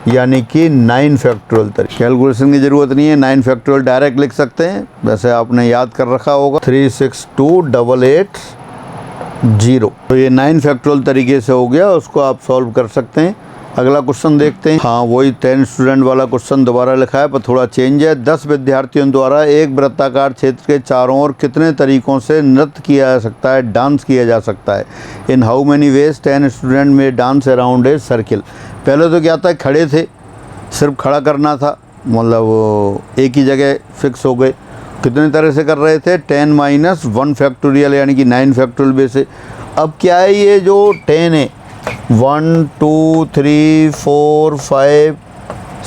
यानी कि 9 फैक्टोरियल तरीके। कैलकुलेशन की ज़रूरत नहीं है, 9 फैक्टोरियल डायरेक्ट लिख सकते हैं, वैसे आपने याद कर रखा होगा। 362,880। तो ये 9 फैक्टोरियल तरीके से हो गया, उसको आप सॉल्व कर सकते हैं। अगला क्वेश्चन देखते हैं। हाँ, वही 10 स्टूडेंट वाला क्वेश्चन दोबारा लिखा है, पर थोड़ा चेंज है। 10 विद्यार्थियों द्वारा एक वृत्ताकार क्षेत्र के चारों ओर कितने तरीकों से नृत्य किया जा सकता है, डांस किया जा सकता है? In how many ways 10 student में डांस अराउंड ए सर्किल। पहले तो क्या था, खड़े थे, सिर्फ खड़ा करना था, मतलब एक ही जगह फिक्स हो गए। कितने तरह से कर रहे थे? 10-1 फैक्टोरियल, यानी कि 9 फैक्टोरियल बेसे। अब क्या है, ये जो 10 है, 1 2 3 4 5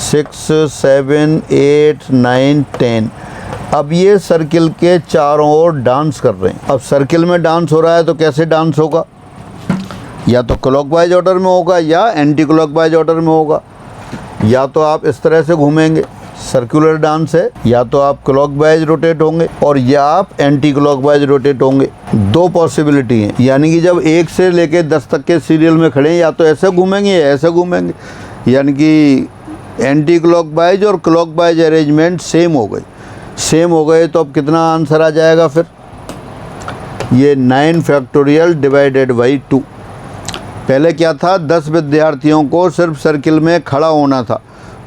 6 7 8 9 10। अब ये सर्किल के चारों ओर डांस कर रहे हैं। अब सर्किल में डांस हो रहा है तो कैसे डांस होगा, या तो क्लॉकवाइज ऑर्डर में होगा या एंटी क्लॉकवाइज ऑर्डर में होगा। या तो आप इस तरह से घूमेंगे, सर्कुलर डांस है, या तो आप क्लॉकवाइज रोटेट होंगे और या आप एंटी क्लॉकवाइज रोटेट होंगे। दो पॉसिबिलिटी हैं, यानी कि जब 1 से लेकर 10 तक के सीरियल में खड़े हैं या तो ऐसे घूमेंगे या ऐसे घूमेंगे, यानी कि एंटी क्लॉकवाइज और क्लॉकवाइज अरेंजमेंट सेम हो गए। सेम हो गए तो अब कितना आंसर आ जाएगा फिर, ये 9 फैक्टोरियल डिवाइडेड बाई 2। पहले क्या था, 10 विद्यार्थियों को सिर्फ सर्किल में खड़ा होना था,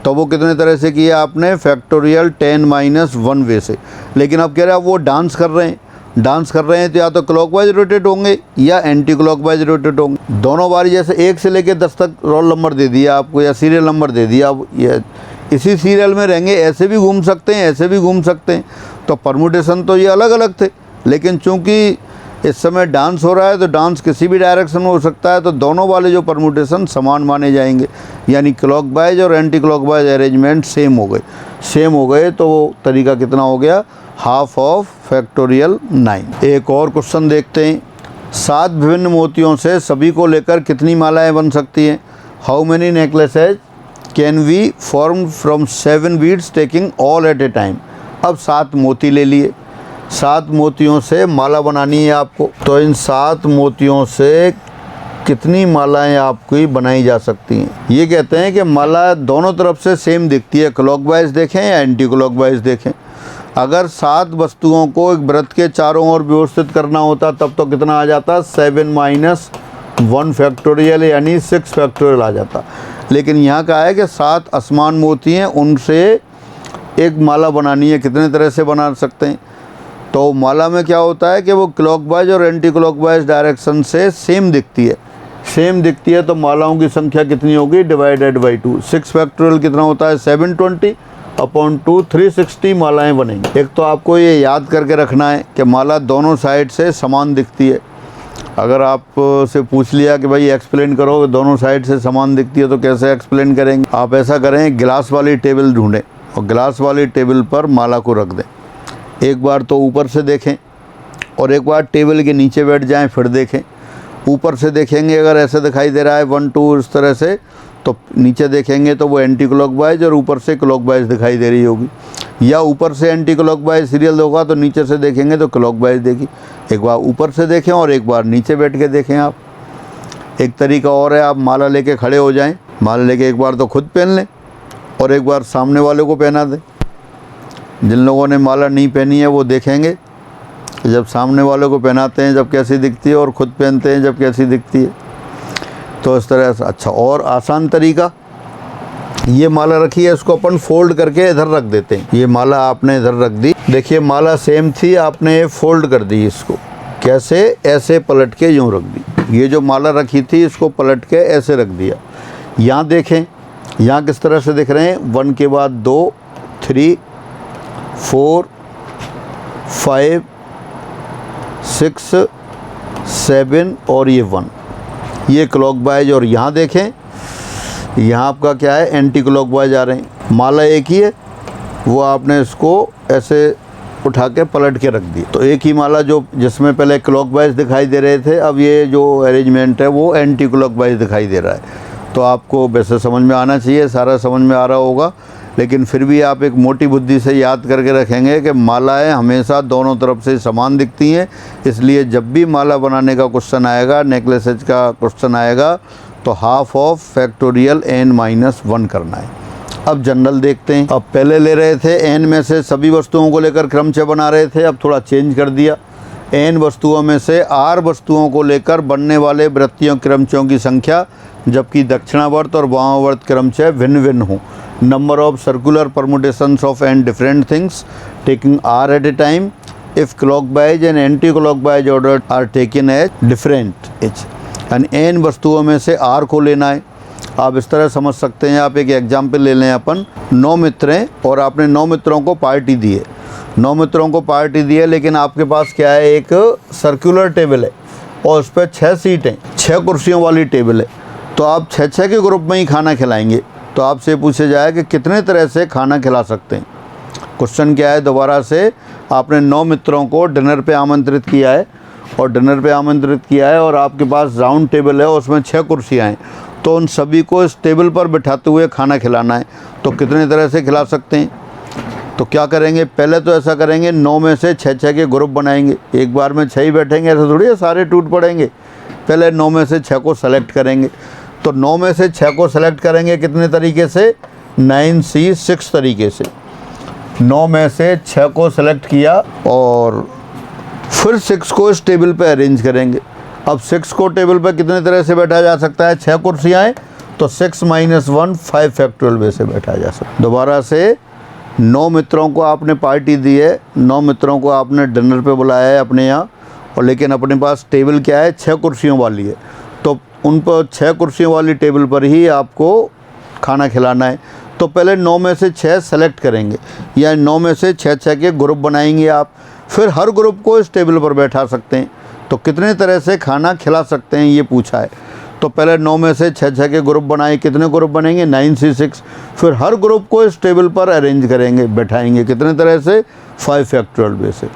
तो वो कितने तरह से किया आपने, फैक्टोरियल 10-1 वे से। लेकिन अब कह रहे हैं वो डांस कर रहे हैं, डांस कर रहे हैं तो या तो क्लॉकवाइज रोटेट होंगे या एंटी क्लॉकवाइज रोटेट होंगे। दोनों बारी जैसे 1 से लेकर 10 तक रोल नंबर दे दिया आपको या सीरियल नंबर दे दिया, अब ये इसी सीरियल में रहेंगे, ऐसे भी घूम सकते हैं ऐसे भी घूम सकते हैं। तो परमुटेशन तो ये अलग अलग थे, लेकिन चूंकि इस समय डांस हो रहा है तो डांस किसी भी डायरेक्शन में हो सकता है, तो दोनों वाले जो परमुटेशन समान माने जाएंगे, यानी क्लॉकवाइज और एंटी क्लॉकवाइज अरेंजमेंट सेम हो गए। सेम हो गए तो वो तरीका कितना हो गया, हाफ ऑफ फैक्टोरियल 9। एक और क्वेश्चन देखते हैं, 7 विभिन्न मोतियों से सभी को लेकर कितनी मालाएं बन सकती हैं। How many necklaces can we form from 7 beads taking all at a time. अब 7 मोती ले लिए, 7 मोतियों से माला बनानी है आपको, तो इन 7 मोतियों से कितनी मालाएं आपकी बनाई जा सकती हैं। ये कहते हैं कि माला दोनों तरफ से सेम दिखती है, क्लॉकवाइज देखें या एंटी क्लॉकवाइज देखें। अगर 7 वस्तुओं को एक वृत्त के चारों ओर व्यवस्थित करना होता तब तो कितना आ जाता, 7-1 फैक्टोरियल यानी 6 फैक्टोरियल आ जाता। लेकिन यहाँ का है कि 7 असमान मोती हैं, उनसे एक माला बनानी है, कितने तरह से बना सकते हैं। तो माला में क्या होता है कि वो क्लॉकवाइज और एंटी क्लॉकवाइज डायरेक्शन से सेम दिखती है, सेम दिखती है, तो मालाओं की संख्या कितनी होगी, डिवाइडेड बाई 2। 6 फैक्टोरियल कितना होता है, 720/2 360 मालाएं बनेंगी। एक तो आपको ये याद करके रखना है कि माला दोनों साइड से समान दिखती है। अगर आप से पूछ लिया कि भाई एक्सप्लेन करो, दोनों साइड से समान दिखती है तो कैसे एक्सप्लेन करेंगे। आप ऐसा करें, गिलास वाली टेबल ढूंढें और गिलास वाली टेबल पर माला को रख दें। एक बार तो ऊपर से देखें और एक बार टेबल के नीचे बैठ जाएं, फिर देखें। ऊपर से देखेंगे अगर ऐसे दिखाई दे रहा है 1 2 इस तरह से, तो नीचे देखेंगे तो वो एंटी क्लॉकवाइज और ऊपर से क्लॉकवाइज दिखाई दे रही होगी। या ऊपर से एंटी क्लॉकवाइज सीरियल होगा तो नीचे से देखेंगे तो क्लॉकवाइज देगी। एक बार ऊपर से देखें और एक बार नीचे बैठ के देखें आप। एक तरीका और है, आप माला लेके खड़े हो जाएं, माला लेके एक बार तो खुद पहन लें और एक बार सामने वाले को पहना दें। जिन लोगों ने माला नहीं पहनी है वो देखेंगे जब सामने वाले को पहनाते हैं जब कैसी दिखती है और ख़ुद पहनते हैं जब कैसी दिखती है। तो इस तरह से। अच्छा, और आसान तरीका, ये माला रखी है, इसको अपन फोल्ड करके इधर रख देते हैं। ये माला आपने इधर रख दी, देखिए माला सेम थी, आपने फोल्ड कर दी इसको। कैसे, ऐसे पलट के यूँ रख दी। ये जो माला रखी थी इसको पलट के ऐसे रख दिया। यहाँ देखें, यहाँ किस तरह से दिख रहे हैं, 1 के बाद 2 3 4 5 6 7 और ये 1, ये क्लॉकवाइज। और यहाँ देखें, यहाँ आपका क्या है, एंटी क्लॉकवाइज आ रहे हैं। माला एक ही है, वो आपने इसको ऐसे उठा के पलट के रख दी। तो एक ही माला जो जिसमें पहले क्लॉकवाइज दिखाई दे रहे थे, अब ये जो अरेंजमेंट है वो एंटी क्लॉकवाइज दिखाई दे रहा है। तो आपको वैसे समझ में आना चाहिए, सारा समझ में आ रहा होगा, लेकिन फिर भी आप एक मोटी बुद्धि से याद करके रखेंगे कि मालाएं हमेशा दोनों तरफ से समान दिखती हैं। इसलिए जब भी माला बनाने का क्वेश्चन आएगा, नेकलेसेज का क्वेश्चन आएगा, तो हाफ ऑफ फैक्टोरियल n-1 करना है। अब जनरल देखते हैं। अब पहले ले रहे थे n में से सभी वस्तुओं को लेकर क्रमचय बना रहे थे, अब थोड़ा चेंज कर दिया। n वस्तुओं में से r वस्तुओं को लेकर बनने वाले वृत्तियों क्रमचयों की संख्या, जबकि दक्षिणावर्त और वामावर्त क्रमचय भिन्न भिन्न हों। Number of circular permutations of n different things taking r at a time if clockwise and anti clockwise order are taken as different एच। यानी n वस्तुओं में से r को लेना है। आप इस तरह समझ सकते हैं, आप एक एग्जाम्पल ले लें, अपन 9 मित्र हैं और आपने 9 मित्रों को पार्टी दी है। 9 मित्रों को पार्टी दी है, लेकिन आपके पास क्या है, एक सर्कुलर टेबल है और उस पर 6 सीटें, 6 कुर्सियों वाली टेबल है। तो आप 6-6 के ग्रुप में ही खाना खिलाएंगे। तो आपसे पूछे जाए कि कितने तरह से खाना खिला सकते हैं। क्वेश्चन क्या है, दोबारा से आपने 9 मित्रों को डिनर पे आमंत्रित किया है और डिनर पे आमंत्रित किया है और आपके पास राउंड टेबल है, उसमें 6 कुर्सियाँ हैं, तो उन सभी को इस टेबल पर बिठाते हुए खाना खिलाना है। तो कितने तरह से खिला सकते हैं? तो क्या करेंगे, पहले तो ऐसा करेंगे 9 में से 6 के ग्रुप बनाएंगे। एक बार में 6 ही बैठेंगे, ऐसा थोड़ी है सारे टूट पड़ेंगे। पहले 9 में से 6 को सेलेक्ट करेंगे। तो 9 में से 6 को सेलेक्ट करेंगे कितने तरीके से? 9C6 तरीके से। 9 में से 6 को सेलेक्ट किया और फिर 6 को इस टेबल पे अरेंज करेंगे। अब 6 को टेबल पे कितने तरह से बैठा जा सकता है? 6 कुर्सियाँ हैं तो 6 - 1 5 फैक्टोरियल वे से बैठा जा सकता है। दोबारा से 9 मित्रों को आपने पार्टी दी है, 9 मित्रों को आपने डिनर पे बुलाया है अपने यहाँ, और लेकिन अपने पास टेबल क्या है? 6 कुर्सियों वाली है। तो उन पर 6 कुर्सियों वाली टेबल पर ही आपको खाना खिलाना है। तो पहले 9 में से 6 सेलेक्ट करेंगे, या 9 में से 6 के ग्रुप बनाएंगे आप। फिर हर ग्रुप को इस टेबल पर बैठा सकते हैं। तो कितने तरह से खाना खिला सकते हैं ये पूछा है। तो पहले 9 में से 6 के ग्रुप बनाए, कितने ग्रुप बनेंगे? 9C6। फिर हर ग्रुप को इस टेबल पर अरेंज करेंगे, बैठाएंगे, कितने तरह से? 5 फैक्टोरियल वे से।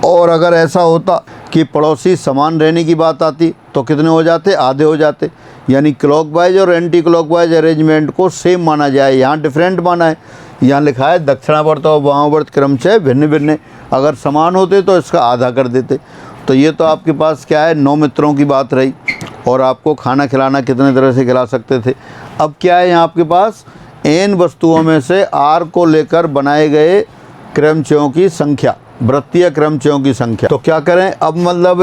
और अगर ऐसा होता कि पड़ोसी समान रहने की बात आती तो कितने हो जाते? आधे हो जाते। यानी क्लॉकवाइज और एंटी क्लॉकवाइज अरेंजमेंट को सेम माना जाए, यहाँ डिफरेंट माना है। यहाँ लिखा है दक्षिणावर्त और वामावर्त क्रमशः भिन्न भिन्न। अगर समान होते तो इसका आधा कर देते। तो ये तो आपके पास क्या है, 9 मित्रों की बात रही और आपको खाना खिलाना कितने तरह से खिला सकते थे। अब क्या है यहाँ आपके पास? n वस्तुओं में से r को लेकर बनाए गए क्रमचयों की संख्या, वृत्तीय क्रमचयों की संख्या। तो क्या करें अब, मतलब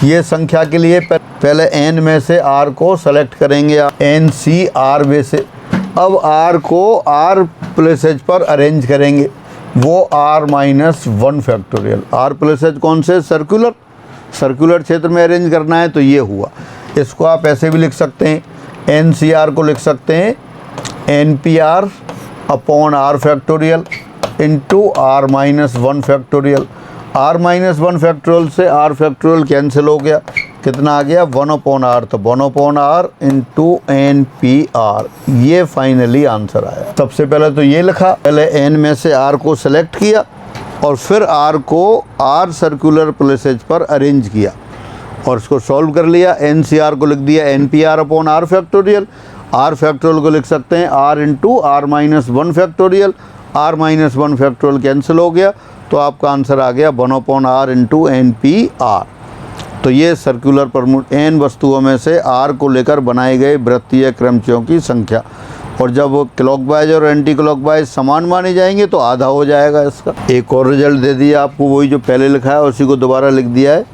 ये संख्या के लिए पहले n में से r को सेलेक्ट करेंगे, NCR वे से। अब r को r प्लेसेज पर अरेंज करेंगे, वो r - 1 फैक्टोरियल। r प्लेसेज कौन से? सर्कुलर, सर्कुलर क्षेत्र में अरेंज करना है। तो ये हुआ। इसको आप ऐसे भी लिख सकते हैं, NCR को लिख सकते हैं NPR upon r factorial into r - 1 factorial. r - 1 factorial से r फैक्टोरियल कैंसिल हो गया, कितना आ गया? 1/r। तो 1/r इंटू NPR, ये फाइनली आंसर आया। सबसे पहले तो ये लिखा, पहले n में से r को सेलेक्ट किया और फिर r को r सर्कुलर प्लेसेज पर अरेंज किया और इसको सॉल्व कर लिया। NCR को लिख दिया NPR upon r factorial. r factorial को लिख सकते हैं r into r - 1 factorial. r - 1 factorial cancel हो गया, तो आपका आंसर आ गया 1/r इंटू NPR। तो ये सर्कुलर प्रमुख n वस्तुओं में से r को लेकर बनाए गए वृत्तीय क्रमचयों की संख्या। और जब वो क्लॉकवाइज और एंटी क्लॉकवाइज समान माने जाएंगे तो आधा हो जाएगा इसका। एक और रिजल्ट दे दिया आपको, वही जो पहले लिखा है उसी को दोबारा लिख दिया है।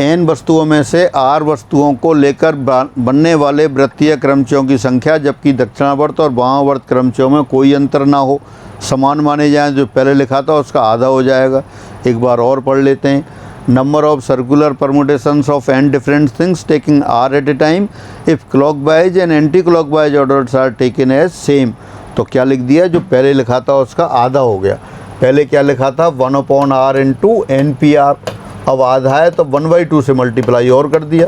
n वस्तुओं में से r वस्तुओं को लेकर बनने वाले वृत्तीय क्रमचयों की संख्या, जबकि दक्षिणावर्त और वामावर्त क्रमचयों में कोई अंतर ना हो, समान माने जाएं। जो पहले लिखा था उसका आधा हो जाएगा। एक बार और पढ़ लेते हैं। Number of circular permutations of n different things taking r at a time if clockwise and anti clockwise orders are taken as same. तो क्या लिख दिया? जो पहले लिखा था उसका आधा हो गया। पहले क्या लिखा था? 1/r into NPR। अब आधा है तो 1/2 से मल्टीप्लाई और कर दिया,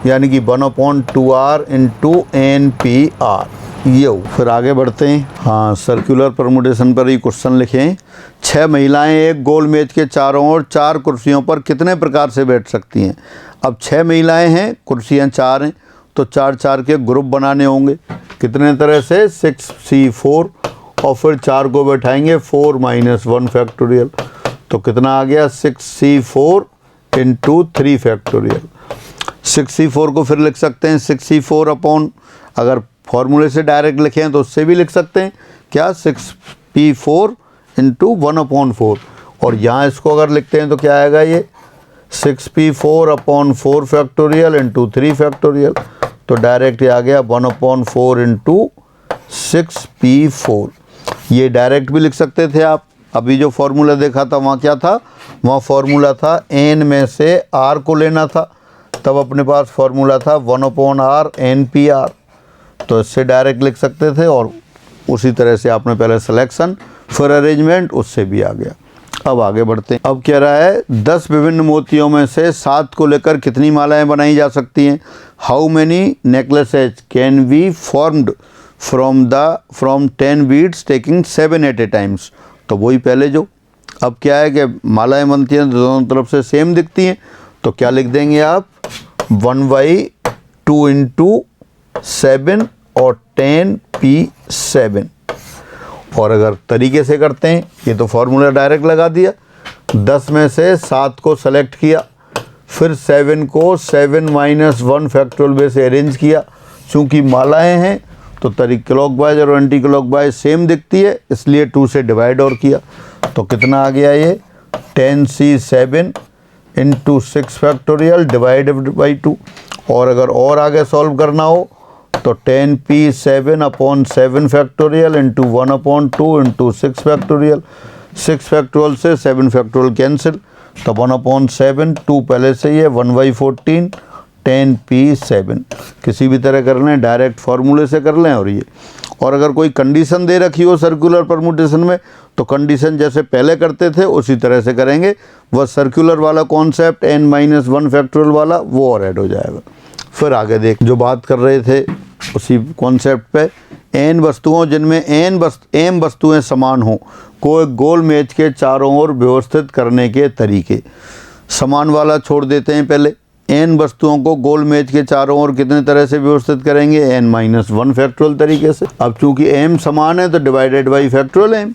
यानी कि 1/2r इंटू NPR। ये हो। फिर आगे बढ़ते हैं। हाँ, सर्कुलर परमुटेशन पर ही क्वेश्चन लिखें। 6 महिलाएं एक गोल मेज के चारों ओर 4 कुर्सियों पर कितने प्रकार से बैठ सकती हैं? अब 6 महिलाएं हैं, कुर्सियां 4 हैं, तो 4 के ग्रुप बनाने होंगे। कितने तरह से? 6C4, और फिर 4 को बैठाएंगे 4 - 1 फैक्टोरियल। तो कितना आ गया? 6C4 into 3 factorial. 6C4 को फिर लिख सकते हैं 6C4 अपॉन, अगर फॉर्मूले से डायरेक्ट लिखें तो उससे भी लिख सकते हैं क्या? 6P4 into 1/4। और यहाँ इसको अगर लिखते हैं तो क्या आएगा? ये 6P4 upon 4 factorial into 3 factorial. तो डायरेक्ट ये आ गया 1/4 इंटू 6P4। ये डायरेक्ट भी लिख सकते थे आप। अभी जो फॉर्मूला देखा था वहाँ क्या था? वहाँ फॉर्मूला था n में से r को लेना था, तब अपने पास फॉर्मूला था 1/r NPR। तो इससे डायरेक्ट लिख सकते थे, और उसी तरह से आपने पहले सिलेक्शन फिर अरेंजमेंट, उससे भी आ गया। अब आगे बढ़ते हैं। अब कह रहा है 10 विभिन्न मोतियों में से 7 को लेकर कितनी मालाएं बनाई जा सकती हैं? How many necklaces can be formed from 10 beads taking 7 at a times. तो वही पहले जो, अब क्या है कि मालाएँ बनती हैं तो दोनों तरफ से सेम दिखती हैं, तो क्या लिख देंगे आप 1/2 इंटू 7 और 10p7। और अगर तरीके से करते हैं, ये तो फॉर्मूला डायरेक्ट लगा दिया, 10 में से 7 को सेलेक्ट किया, फिर 7 को 7 - 1 फैक्टोरियल में से अरेंज किया। चूँकि मालाएँ हैं तो तरीक क्लॉकवाइज और एंटी क्लॉकवाइज सेम दिखती है, इसलिए 2 से डिवाइड और किया। तो कितना आ गया ये 10c7 into 6 factorial divided by 2। और अगर और आगे सॉल्व करना हो तो 10p7 upon 7 factorial into 1/2 into 6 factorial. 6 factorial से 7 फैक्टोरियल कैंसिल, तो 1/7, 2 पहले से ही है, 1/14 10p7। किसी भी तरह कर लें, डायरेक्ट फार्मूले से कर लें। और ये, और अगर कोई कंडीशन दे रखी हो सर्कुलर परमुटेशन में, तो कंडीशन जैसे पहले करते थे उसी तरह से करेंगे। वह सर्कुलर वाला कॉन्सेप्ट n-1 फैक्टोरियल वाला वो और ऐड हो जाएगा। फिर आगे देख, जो बात कर रहे थे उसी कॉन्सेप्ट पे, n वस्तुओं जिनमें m वस्तुएं समान हों को एक गोल मेज के चारों ओर व्यवस्थित करने के तरीके। समान वाला छोड़ देते हैं पहले। n वस्तुओं को गोल मेज के चारों ओर कितने तरह से व्यवस्थित करेंगे, n-1 फैक्टोरियल तरीके से। अब चूंकि m समान है तो divided by factorial m।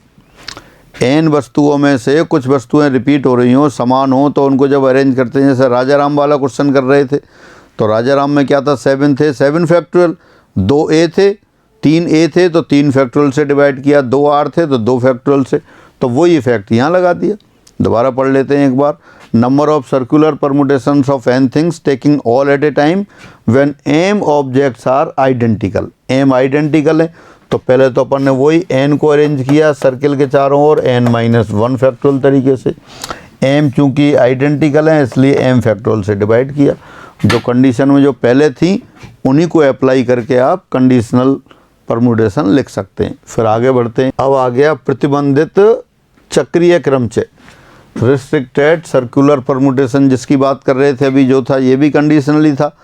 n वस्तुओं में से कुछ वस्तुएं रिपीट हो रही हों, समान हों, तो उनको जब अरेंज करते हैं, जैसे राजा राम वाला क्वेश्चन कर रहे थे, तो राजा राम में क्या था, 7 थे, 7 फैक्टोरियल, 2 a थे, 3 a थे तो 3 फैक्टोरियल से डिवाइड किया, 2 r थे तो 2 फैक्टोरियल से। तो वही इफेक्ट यहाँ लगा दिया। दोबारा पढ़ लेते हैं एक बार। Number of circular permutations of n things taking all at a time when m objects are identical. m identical है तो पहले तो अपन ने वही n को अरेंज किया सर्किल के चारों ओर n-1 फैक्टोरियल तरीके से। m चूँकि आइडेंटिकल है इसलिए m फैक्टोरियल से डिवाइड किया। जो कंडीशन में जो पहले थी उन्हीं को अप्लाई करके आप कंडीशनल परमुटेशन लिख सकते हैं। फिर आगे बढ़ते हैं। अब आ गया प्रतिबंधित चक्रीय क्रमचय, रिस्ट्रिक्टेड सर्कुलर परमुटेशन, जिसकी बात कर रहे थे अभी, जो था ये भी कंडीशनली था।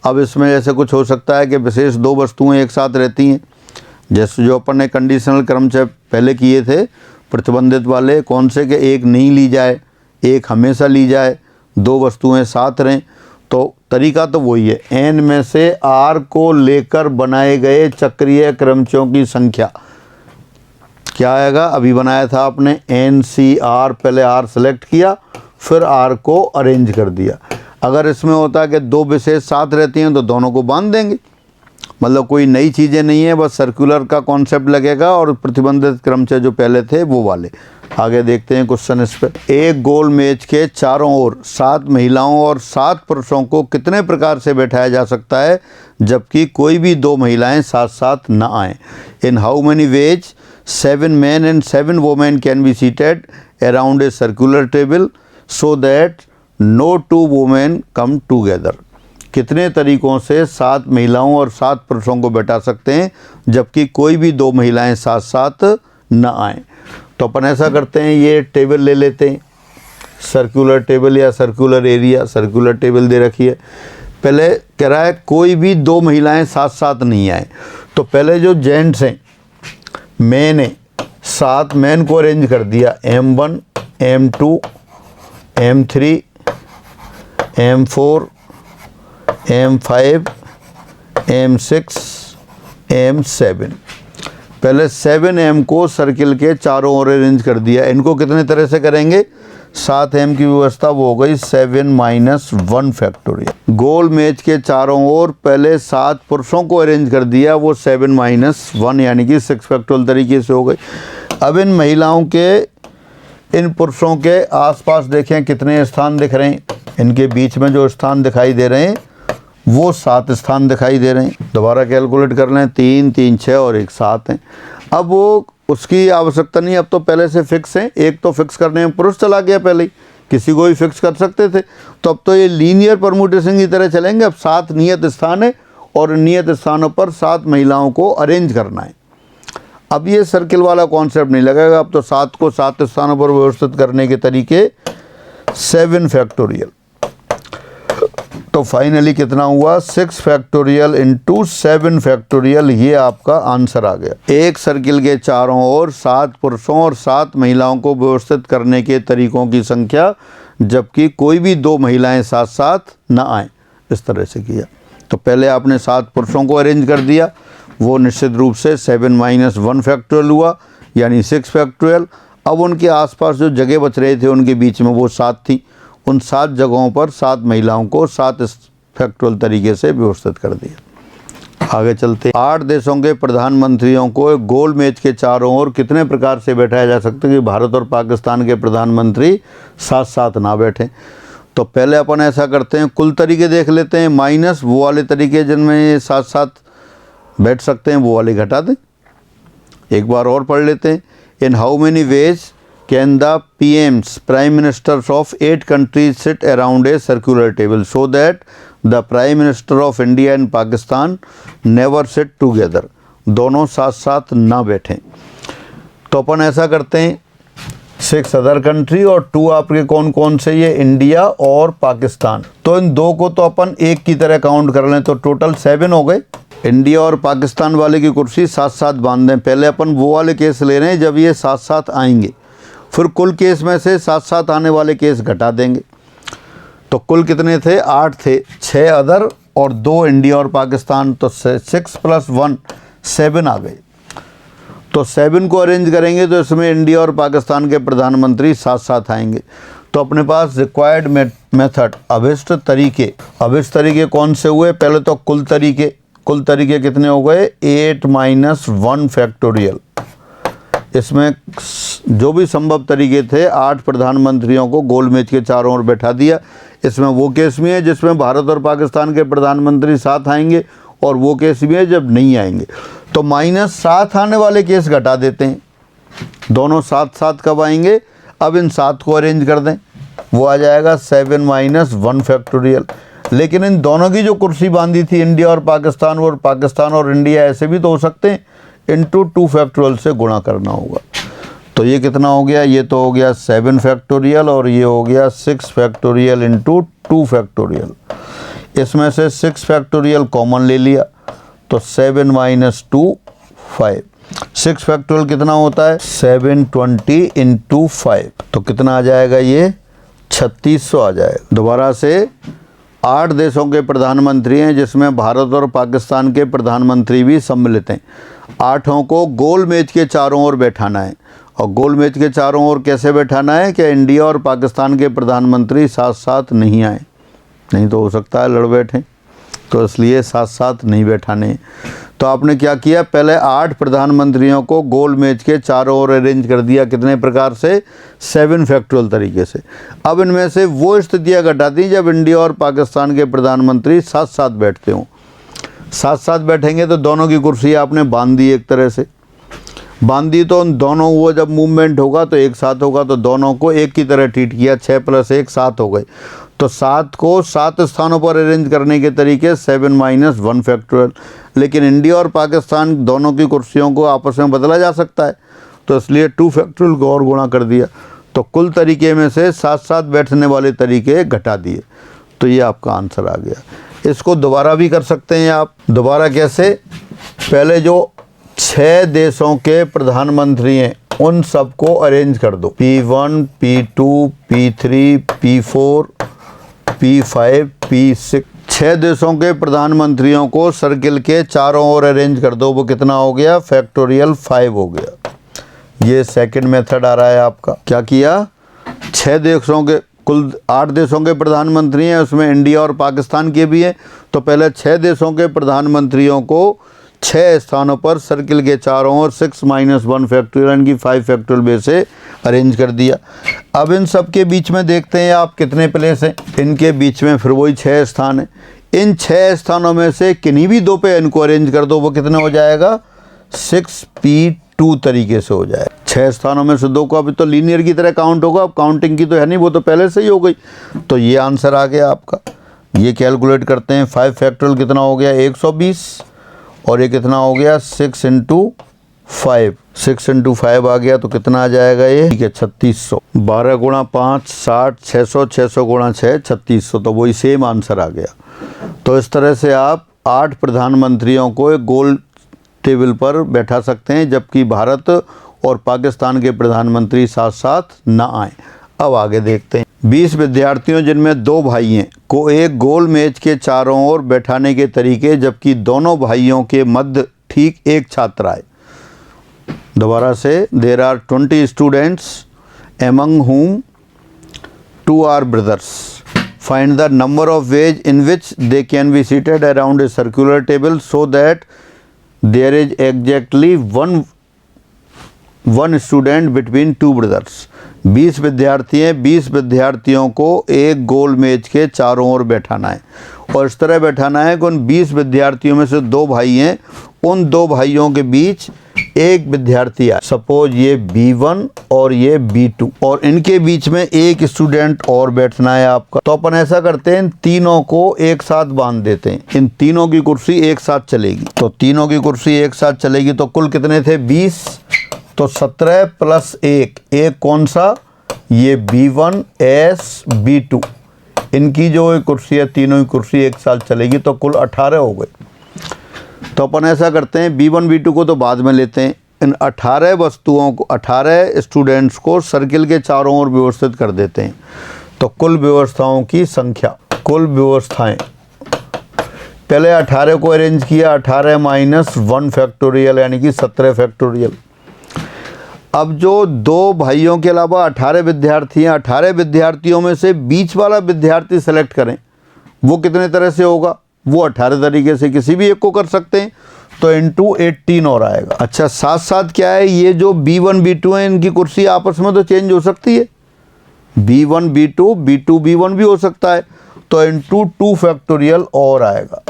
अब इसमें जैसे कुछ हो सकता है कि विशेष 2 वस्तुएं एक साथ रहती हैं, जैसे जो अपन ने कंडीशनल क्रमचय पहले किए थे प्रतिबंधित वाले, कौन से कि एक नहीं ली जाए, एक हमेशा ली जाए, 2 वस्तुएं साथ रहें। तो तरीका तो वही है, n में से r को लेकर बनाए गए चक्रीय क्रमचयों की संख्या क्या आएगा, अभी बनाया था आपने NCR, पहले r सेलेक्ट किया फिर r को अरेंज कर दिया। अगर इसमें होता है कि 2 विशेष साथ रहती हैं तो दोनों को बांध देंगे, मतलब कोई नई चीज़ें नहीं है, बस सर्कुलर का कॉन्सेप्ट लगेगा और प्रतिबंधित क्रमचय जो पहले थे वो वाले। आगे देखते हैं क्वेश्चन इस पर। एक गोल मेज के चारों ओर 7 महिलाओं और 7 पुरुषों को कितने प्रकार से बैठाया जा सकता है जबकि कोई भी 2 महिलाएं साथ साथ न आएं। इन how many veg 7 men and 7 women can be seated around a circular table so that no 2 women come together। कितने तरीकों से 7 महिलाओं और 7 पुरुषों को बैठा सकते हैं जबकि कोई भी 2 महिलाएं साथ साथ न आएं। तो अपन ऐसा करते हैं, ये टेबल ले लेते हैं, सर्कुलर टेबल या सर्कुलर एरिया, सर्कुलर टेबल दे रखी है। पहले कह रहा है कोई भी 2 महिलाएं साथ साथ नहीं आए, तो पहले जो जेंट्स हैं मैन है, 7 मैन को अरेंज कर दिया, M1 M2 M3 M4 M5 M6 M7। पहले 7M को सर्किल के चारों ओर अरेंज कर दिया। इनको कितने तरह से करेंगे, 7M की व्यवस्था वो हो गई 7-1 फैक्टोरियल। गोल मेज के चारों ओर पहले 7 पुरुषों को अरेंज कर दिया, वो 7-1 यानी कि 6 फैक्टोरियल तरीके से हो गई। अब इन महिलाओं के, इन पुरुषों के आसपास देखें कितने स्थान दिख रहे हैं, इनके बीच में जो स्थान दिखाई दे रहे हैं वो 7 स्थान दिखाई दे रहे हैं। दोबारा कैलकुलेट कर लें, 3 3 6 और 1 7 हैं। अब वो उसकी आवश्यकता नहीं, अब तो पहले से फिक्स हैं। एक तो फिक्स करने में पुरुष चला गया, पहले ही किसी को भी फिक्स कर सकते थे, तो अब तो ये लीनियर परमुटेशन की तरह चलेंगे। अब 7 नियत स्थान है और नियत स्थानों पर 7 महिलाओं को अरेंज करना है। अब ये सर्किल वाला कॉन्सेप्ट नहीं लगेगा, अब तो 7 को 7 स्थानों पर व्यवस्थित करने के तरीके 7 फैक्टोरियल। तो फाइनली कितना हुआ 6 फैक्टोरियल इंटू 7 फैक्टोरियल, ये आपका आंसर आ गया। एक सर्किल के चारों ओर 7 पुरुषों और 7 महिलाओं को व्यवस्थित करने के तरीकों की संख्या, जबकि कोई भी 2 महिलाएं साथ साथ न आए, इस तरह से किया। तो पहले आपने 7 पुरुषों को अरेंज कर दिया, वो निश्चित रूप से 7 - 1 फैक्टोरियल हुआ, यानी 6 फैक्टोरियल। अब उनके आसपास जो जगह बच रहे थे उनके बीच में वो 7 थी, उन 7 जगहों पर 7 महिलाओं को 7 फैक्टोरियल तरीके से व्यवस्थित कर दिया। आगे चलते, 8 देशों के प्रधानमंत्रियों को एक गोल मेज के चारों ओर कितने प्रकार से बैठाया जा सकता है कि भारत और पाकिस्तान के प्रधानमंत्री साथ साथ ना बैठें। तो पहले अपन ऐसा करते हैं, कुल तरीके देख लेते हैं, माइनस वो वाले तरीके जिनमें ये साथ साथ बैठ सकते हैं, वो वाले घटा दें। एक बार और पढ़ लेते हैं, in how many veg can the PMs prime ministers of 8 countries seat around a circular table so that the prime minister of India and Pakistan never sit together, दोनों साथ साथ ना बैठें। तो अपन ऐसा करते हैं, 6 अदर कंट्री और 2 आपके कौन कौन से, ये इंडिया और पाकिस्तान। तो इन 2 को तो अपन एक की तरह काउंट कर लें, तो टोटल 7 हो गए। इंडिया और पाकिस्तान वाले की कुर्सी साथ साथ बांध दें। पहले अपन वो वाले केस ले रहे हैं जब ये साथ साथ आएंगे, फिर कुल केस में से साथ साथ आने वाले केस घटा देंगे। तो कुल कितने थे, 8 थे, 6 अदर और 2 इंडिया और पाकिस्तान, तो 6 + 1 7 आ गए। तो 7 को अरेंज करेंगे तो इसमें इंडिया और पाकिस्तान के प्रधानमंत्री साथ साथ आएंगे। तो अपने पास रिक्वायर्ड मेथड, अभिष्ट तरीके कौन से हुए, पहले तो कुल तरीके कितने हो गए, 8 - 1 फैक्टोरियल। इसमें जो भी संभव तरीके थे 8 प्रधानमंत्रियों को गोल मेज के चारों ओर बैठा दिया। इसमें वो केस भी है जिसमें भारत और पाकिस्तान के प्रधानमंत्री साथ आएंगे, और वो केस भी है जब नहीं आएंगे। तो -7 आने वाले केस घटा देते हैं, दोनों साथ साथ कब आएंगे। अब इन 7 को अरेंज कर दें, वो आ जाएगा 7 - 1 फैक्टोरियल। लेकिन इन दोनों की जो कुर्सी बांधी थी, इंडिया और पाकिस्तान और इंडिया, ऐसे भी तो हो सकते हैं, इंटू 2 फैक्टोरियल से गुणा करना होगा। तो ये कितना हो गया, ये तो हो गया 7 फैक्टोरियल और ये हो गया 6 फैक्टोरियल इंटू 2 फैक्टोरियल। इसमें से 6 फैक्टोरियल कॉमन ले लिया, तो 7 - 2 5। 6 फैक्टोरियल कितना होता है, 720 इंटू 5, तो कितना आ जाएगा, ये 3600 आ जाएगा। दोबारा से 8 देशों के प्रधानमंत्री हैं जिसमें भारत और पाकिस्तान के प्रधानमंत्री भी सम्मिलित हैं। 8 को गोल मेज के चारों ओर बैठाना है, और गोल मेज के चारों ओर कैसे बैठाना है कि इंडिया और पाकिस्तान के प्रधानमंत्री साथ साथ नहीं आए, नहीं तो हो सकता है लड़ बैठें, तो इसलिए साथ साथ नहीं बैठाने। तो आपने क्या किया, पहले 8 प्रधानमंत्रियों को गोल मेज के चारों ओर अरेंज कर दिया, कितने प्रकार से, 7 फैक्टोरियल तरीके से। अब इनमें से वो स्थितियाँ घटा दी जब इंडिया और पाकिस्तान के प्रधानमंत्री साथ साथ बैठते हों। साथ साथ बैठेंगे तो दोनों की कुर्सी आपने बांध दी, एक तरह से बांध दी, तो उन दोनों वो जब मूवमेंट होगा तो एक साथ होगा, तो दोनों को एक की तरह ट्रीट किया, 6 + 1 7 हो गए। तो 7 को 7 स्थानों पर अरेंज करने के तरीके 7 - 1 फैक्टोरियल। लेकिन इंडिया और पाकिस्तान दोनों की कुर्सियों को आपस में बदला जा सकता है, तो इसलिए 2 फैक्टोरियल को और गुणा कर दिया। तो कुल तरीके में से साथ साथ बैठने वाले तरीके घटा दिए, तो ये आपका आंसर आ गया। इसको दोबारा भी कर सकते हैं आप। दोबारा कैसे, पहले जो 6 देशों के प्रधानमंत्री हैं उन सबको अरेंज कर दो, P1 P2 P3 P4 P5 P6। 6 देशों के प्रधानमंत्रियों को सर्किल के चारों ओर अरेंज कर दो, वो कितना हो गया, फैक्टोरियल 5 हो गया। ये सेकंड मेथड आ रहा है आपका। क्या किया, 6 देशों के, कुल 8 देशों के प्रधानमंत्री हैं, उसमें इंडिया और पाकिस्तान के भी हैं। तो पहले 6 देशों के प्रधानमंत्रियों को 6 स्थानों पर सर्किल के चारों ओर 6 - 1 फैक्टोरियल यानी कि 5 फैक्टोरियल बेस से अरेंज कर दिया। अब इन सब के बीच में देखते हैं आप कितने प्लेस हैं। इनके बीच में फिर वही 6 स्थान हैं। इन 6 स्थानों में से किन्हीं भी 2 पे इनको अरेंज कर दो, वो कितना हो जाएगा, 6P2 तरीके से हो जाएगा। 6 स्थानों में से 2 को अभी तो लीनियर की तरह काउंट होगा, अब काउंटिंग की तो है नहीं, वो तो पहले से ही हो गई। तो ये आंसर आ गया आपका। ये कैलकुलेट करते हैं, 5 फैक्टोरियल कितना हो गया, 120, और ये कितना हो गया, 6 × 5, 6 इंटू 5 आ गया तो कितना आ जाएगा ये, ठीक है 3600। 12 गुणा 5 60, 600, 600 गुणा 6 3600, तो वही सेम आंसर आ गया। तो इस तरह से आप 8 प्रधानमंत्रियों को एक गोल टेबल पर बैठा सकते हैं, जबकि भारत और पाकिस्तान के प्रधानमंत्री साथ साथ ना आए। अब आगे देखते हैं। 20 विद्यार्थियों जिनमें 2 भाई हैं को एक गोल मेज के चारों ओर बैठाने के तरीके, जबकि दोनों भाइयों के मध्य ठीक एक छात्र आए। दोबारा से, there are 20 students among whom 2 are brothers. Find the number of ways in which they can be seated around a circular table so that there is exactly one student between 2 brothers. 20 विद्यार्थी हैं, 20 विद्यार्थियों को एक गोल मेज के चारों ओर बैठाना है, और इस तरह बैठाना है कि उन 20 विद्यार्थियों में से 2 भाई हैं, उन 2 भाइयों के बीच एक विद्यार्थी आए। सपोज ये B1 और ये B2, और इनके बीच में एक स्टूडेंट और बैठना है आपका। तो अपन ऐसा करते हैं, तीनों को एक साथ बांध देते हैं, इन तीनों की कुर्सी एक साथ चलेगी। तो तीनों की कुर्सी एक साथ चलेगी तो कुल कितने थे, 20, तो 17 प्लस 1 कौन सा, ये B1 S B2, इनकी जो कुर्सी है, तीनों की कुर्सी एक साथ चलेगी, तो कुल 18 हो गए। तो अपन ऐसा करते हैं, B1 B2 को तो बाद में लेते हैं, इन 18 वस्तुओं को, 18 स्टूडेंट्स को सर्किल के चारों ओर व्यवस्थित कर देते हैं। तो कुल व्यवस्थाओं की संख्या, कुल व्यवस्थाएं, पहले 18 को अरेंज किया, 18 माइनस 1 फैक्टोरियल यानी कि 17 फैक्टोरियल। अब जो 2 भाइयों के अलावा 18 विद्यार्थी हैं, 18 विद्यार्थियों में से बीच वाला विद्यार्थी सेलेक्ट करें, वो कितने तरह से होगा, वो 18 तरीके से किसी भी एक को कर सकते हैं, तो इंटू 18 और आएगा। अच्छा, साथ साथ क्या है, ये जो B1 B2 है, इनकी कुर्सी आपस में तो चेंज हो सकती है, B1 B2 B2 B1 भी हो सकता है, तो इंटू 2 फैक्टोरियल और आएगा।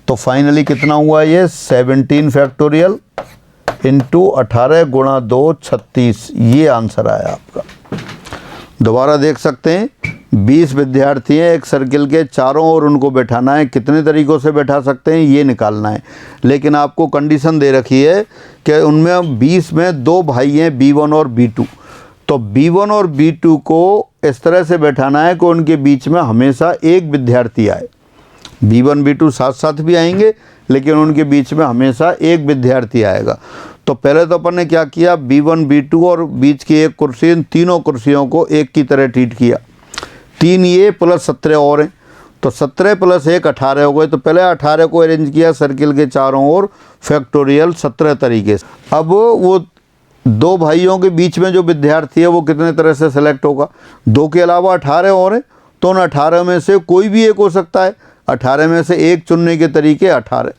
तो फाइनली कितना हुआ, ये 17 फैक्टोरियल इंटू 18 गुणा 2 36, ये आंसर आया आपका। दोबारा देख सकते हैं, 20 विद्यार्थी हैं, एक सर्किल के चारों ओर उनको बैठाना है, कितने तरीक़ों से बैठा सकते हैं ये निकालना है, लेकिन आपको कंडीशन दे रखी है कि उनमें 20 में 2 भाई हैं, B1 और B2, तो B1 और B2 को इस तरह से बैठाना है कि उनके बीच में हमेशा एक विद्यार्थी आए। B1 B2 साथ साथ भी आएंगे, लेकिन उनके बीच में हमेशा एक विद्यार्थी आएगा। तो पहले तो अपन ने क्या किया, B1 B2 और बीच की एक कुर्सी, इन तीनों कुर्सियों को एक की तरह ट्रीट किया। 3 ये प्लस 17 और हैं, तो 17 प्लस 1 18 हो गए। तो पहले 18 को अरेंज किया सर्किल के चारों ओर फैक्टोरियल 17 तरीके से। अब वो 2 भाइयों के बीच में जो विद्यार्थी है वो कितने तरह से सेलेक्ट होगा, 2 के अलावा 18 और हैं, तो उन 18 में से कोई भी एक हो सकता है। 18 में से एक चुनने के तरीके 18,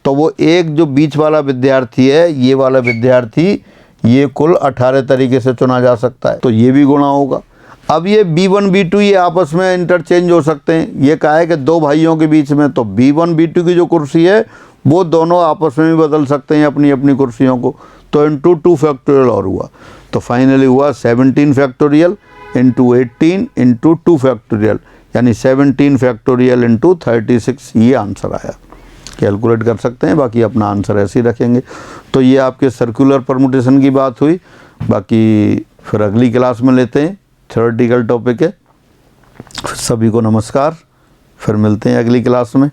तो वो एक जो बीच वाला विद्यार्थी है, ये वाला विद्यार्थी, ये कुल 18 तरीके से चुना जा सकता है, तो ये भी गुणा होगा। अब ये B1 B2 ये आपस में इंटरचेंज हो सकते हैं। ये कहा है कि 2 भाइयों के बीच में, तो B1 B2 की जो कुर्सी है वो दोनों आपस में भी बदल सकते हैं अपनी अपनी कुर्सियों को, तो इंटू 2 फैक्टोरियल और हुआ। तो फाइनली हुआ 17 फैक्टोरियल इंटू 18 इंटू 2 फैक्टोरियल, यानी 17 फैक्टोरियल इंटू 36, ये आंसर आया। कैलकुलेट कर सकते हैं, बाकी अपना आंसर ऐसे ही रखेंगे। तो ये आपके सर्कुलर परमुटेशन की बात हुई, बाकी फिर अगली क्लास में लेते हैं, थ्योरेटिकल टॉपिक है। सभी को नमस्कार, फिर मिलते हैं अगली क्लास में।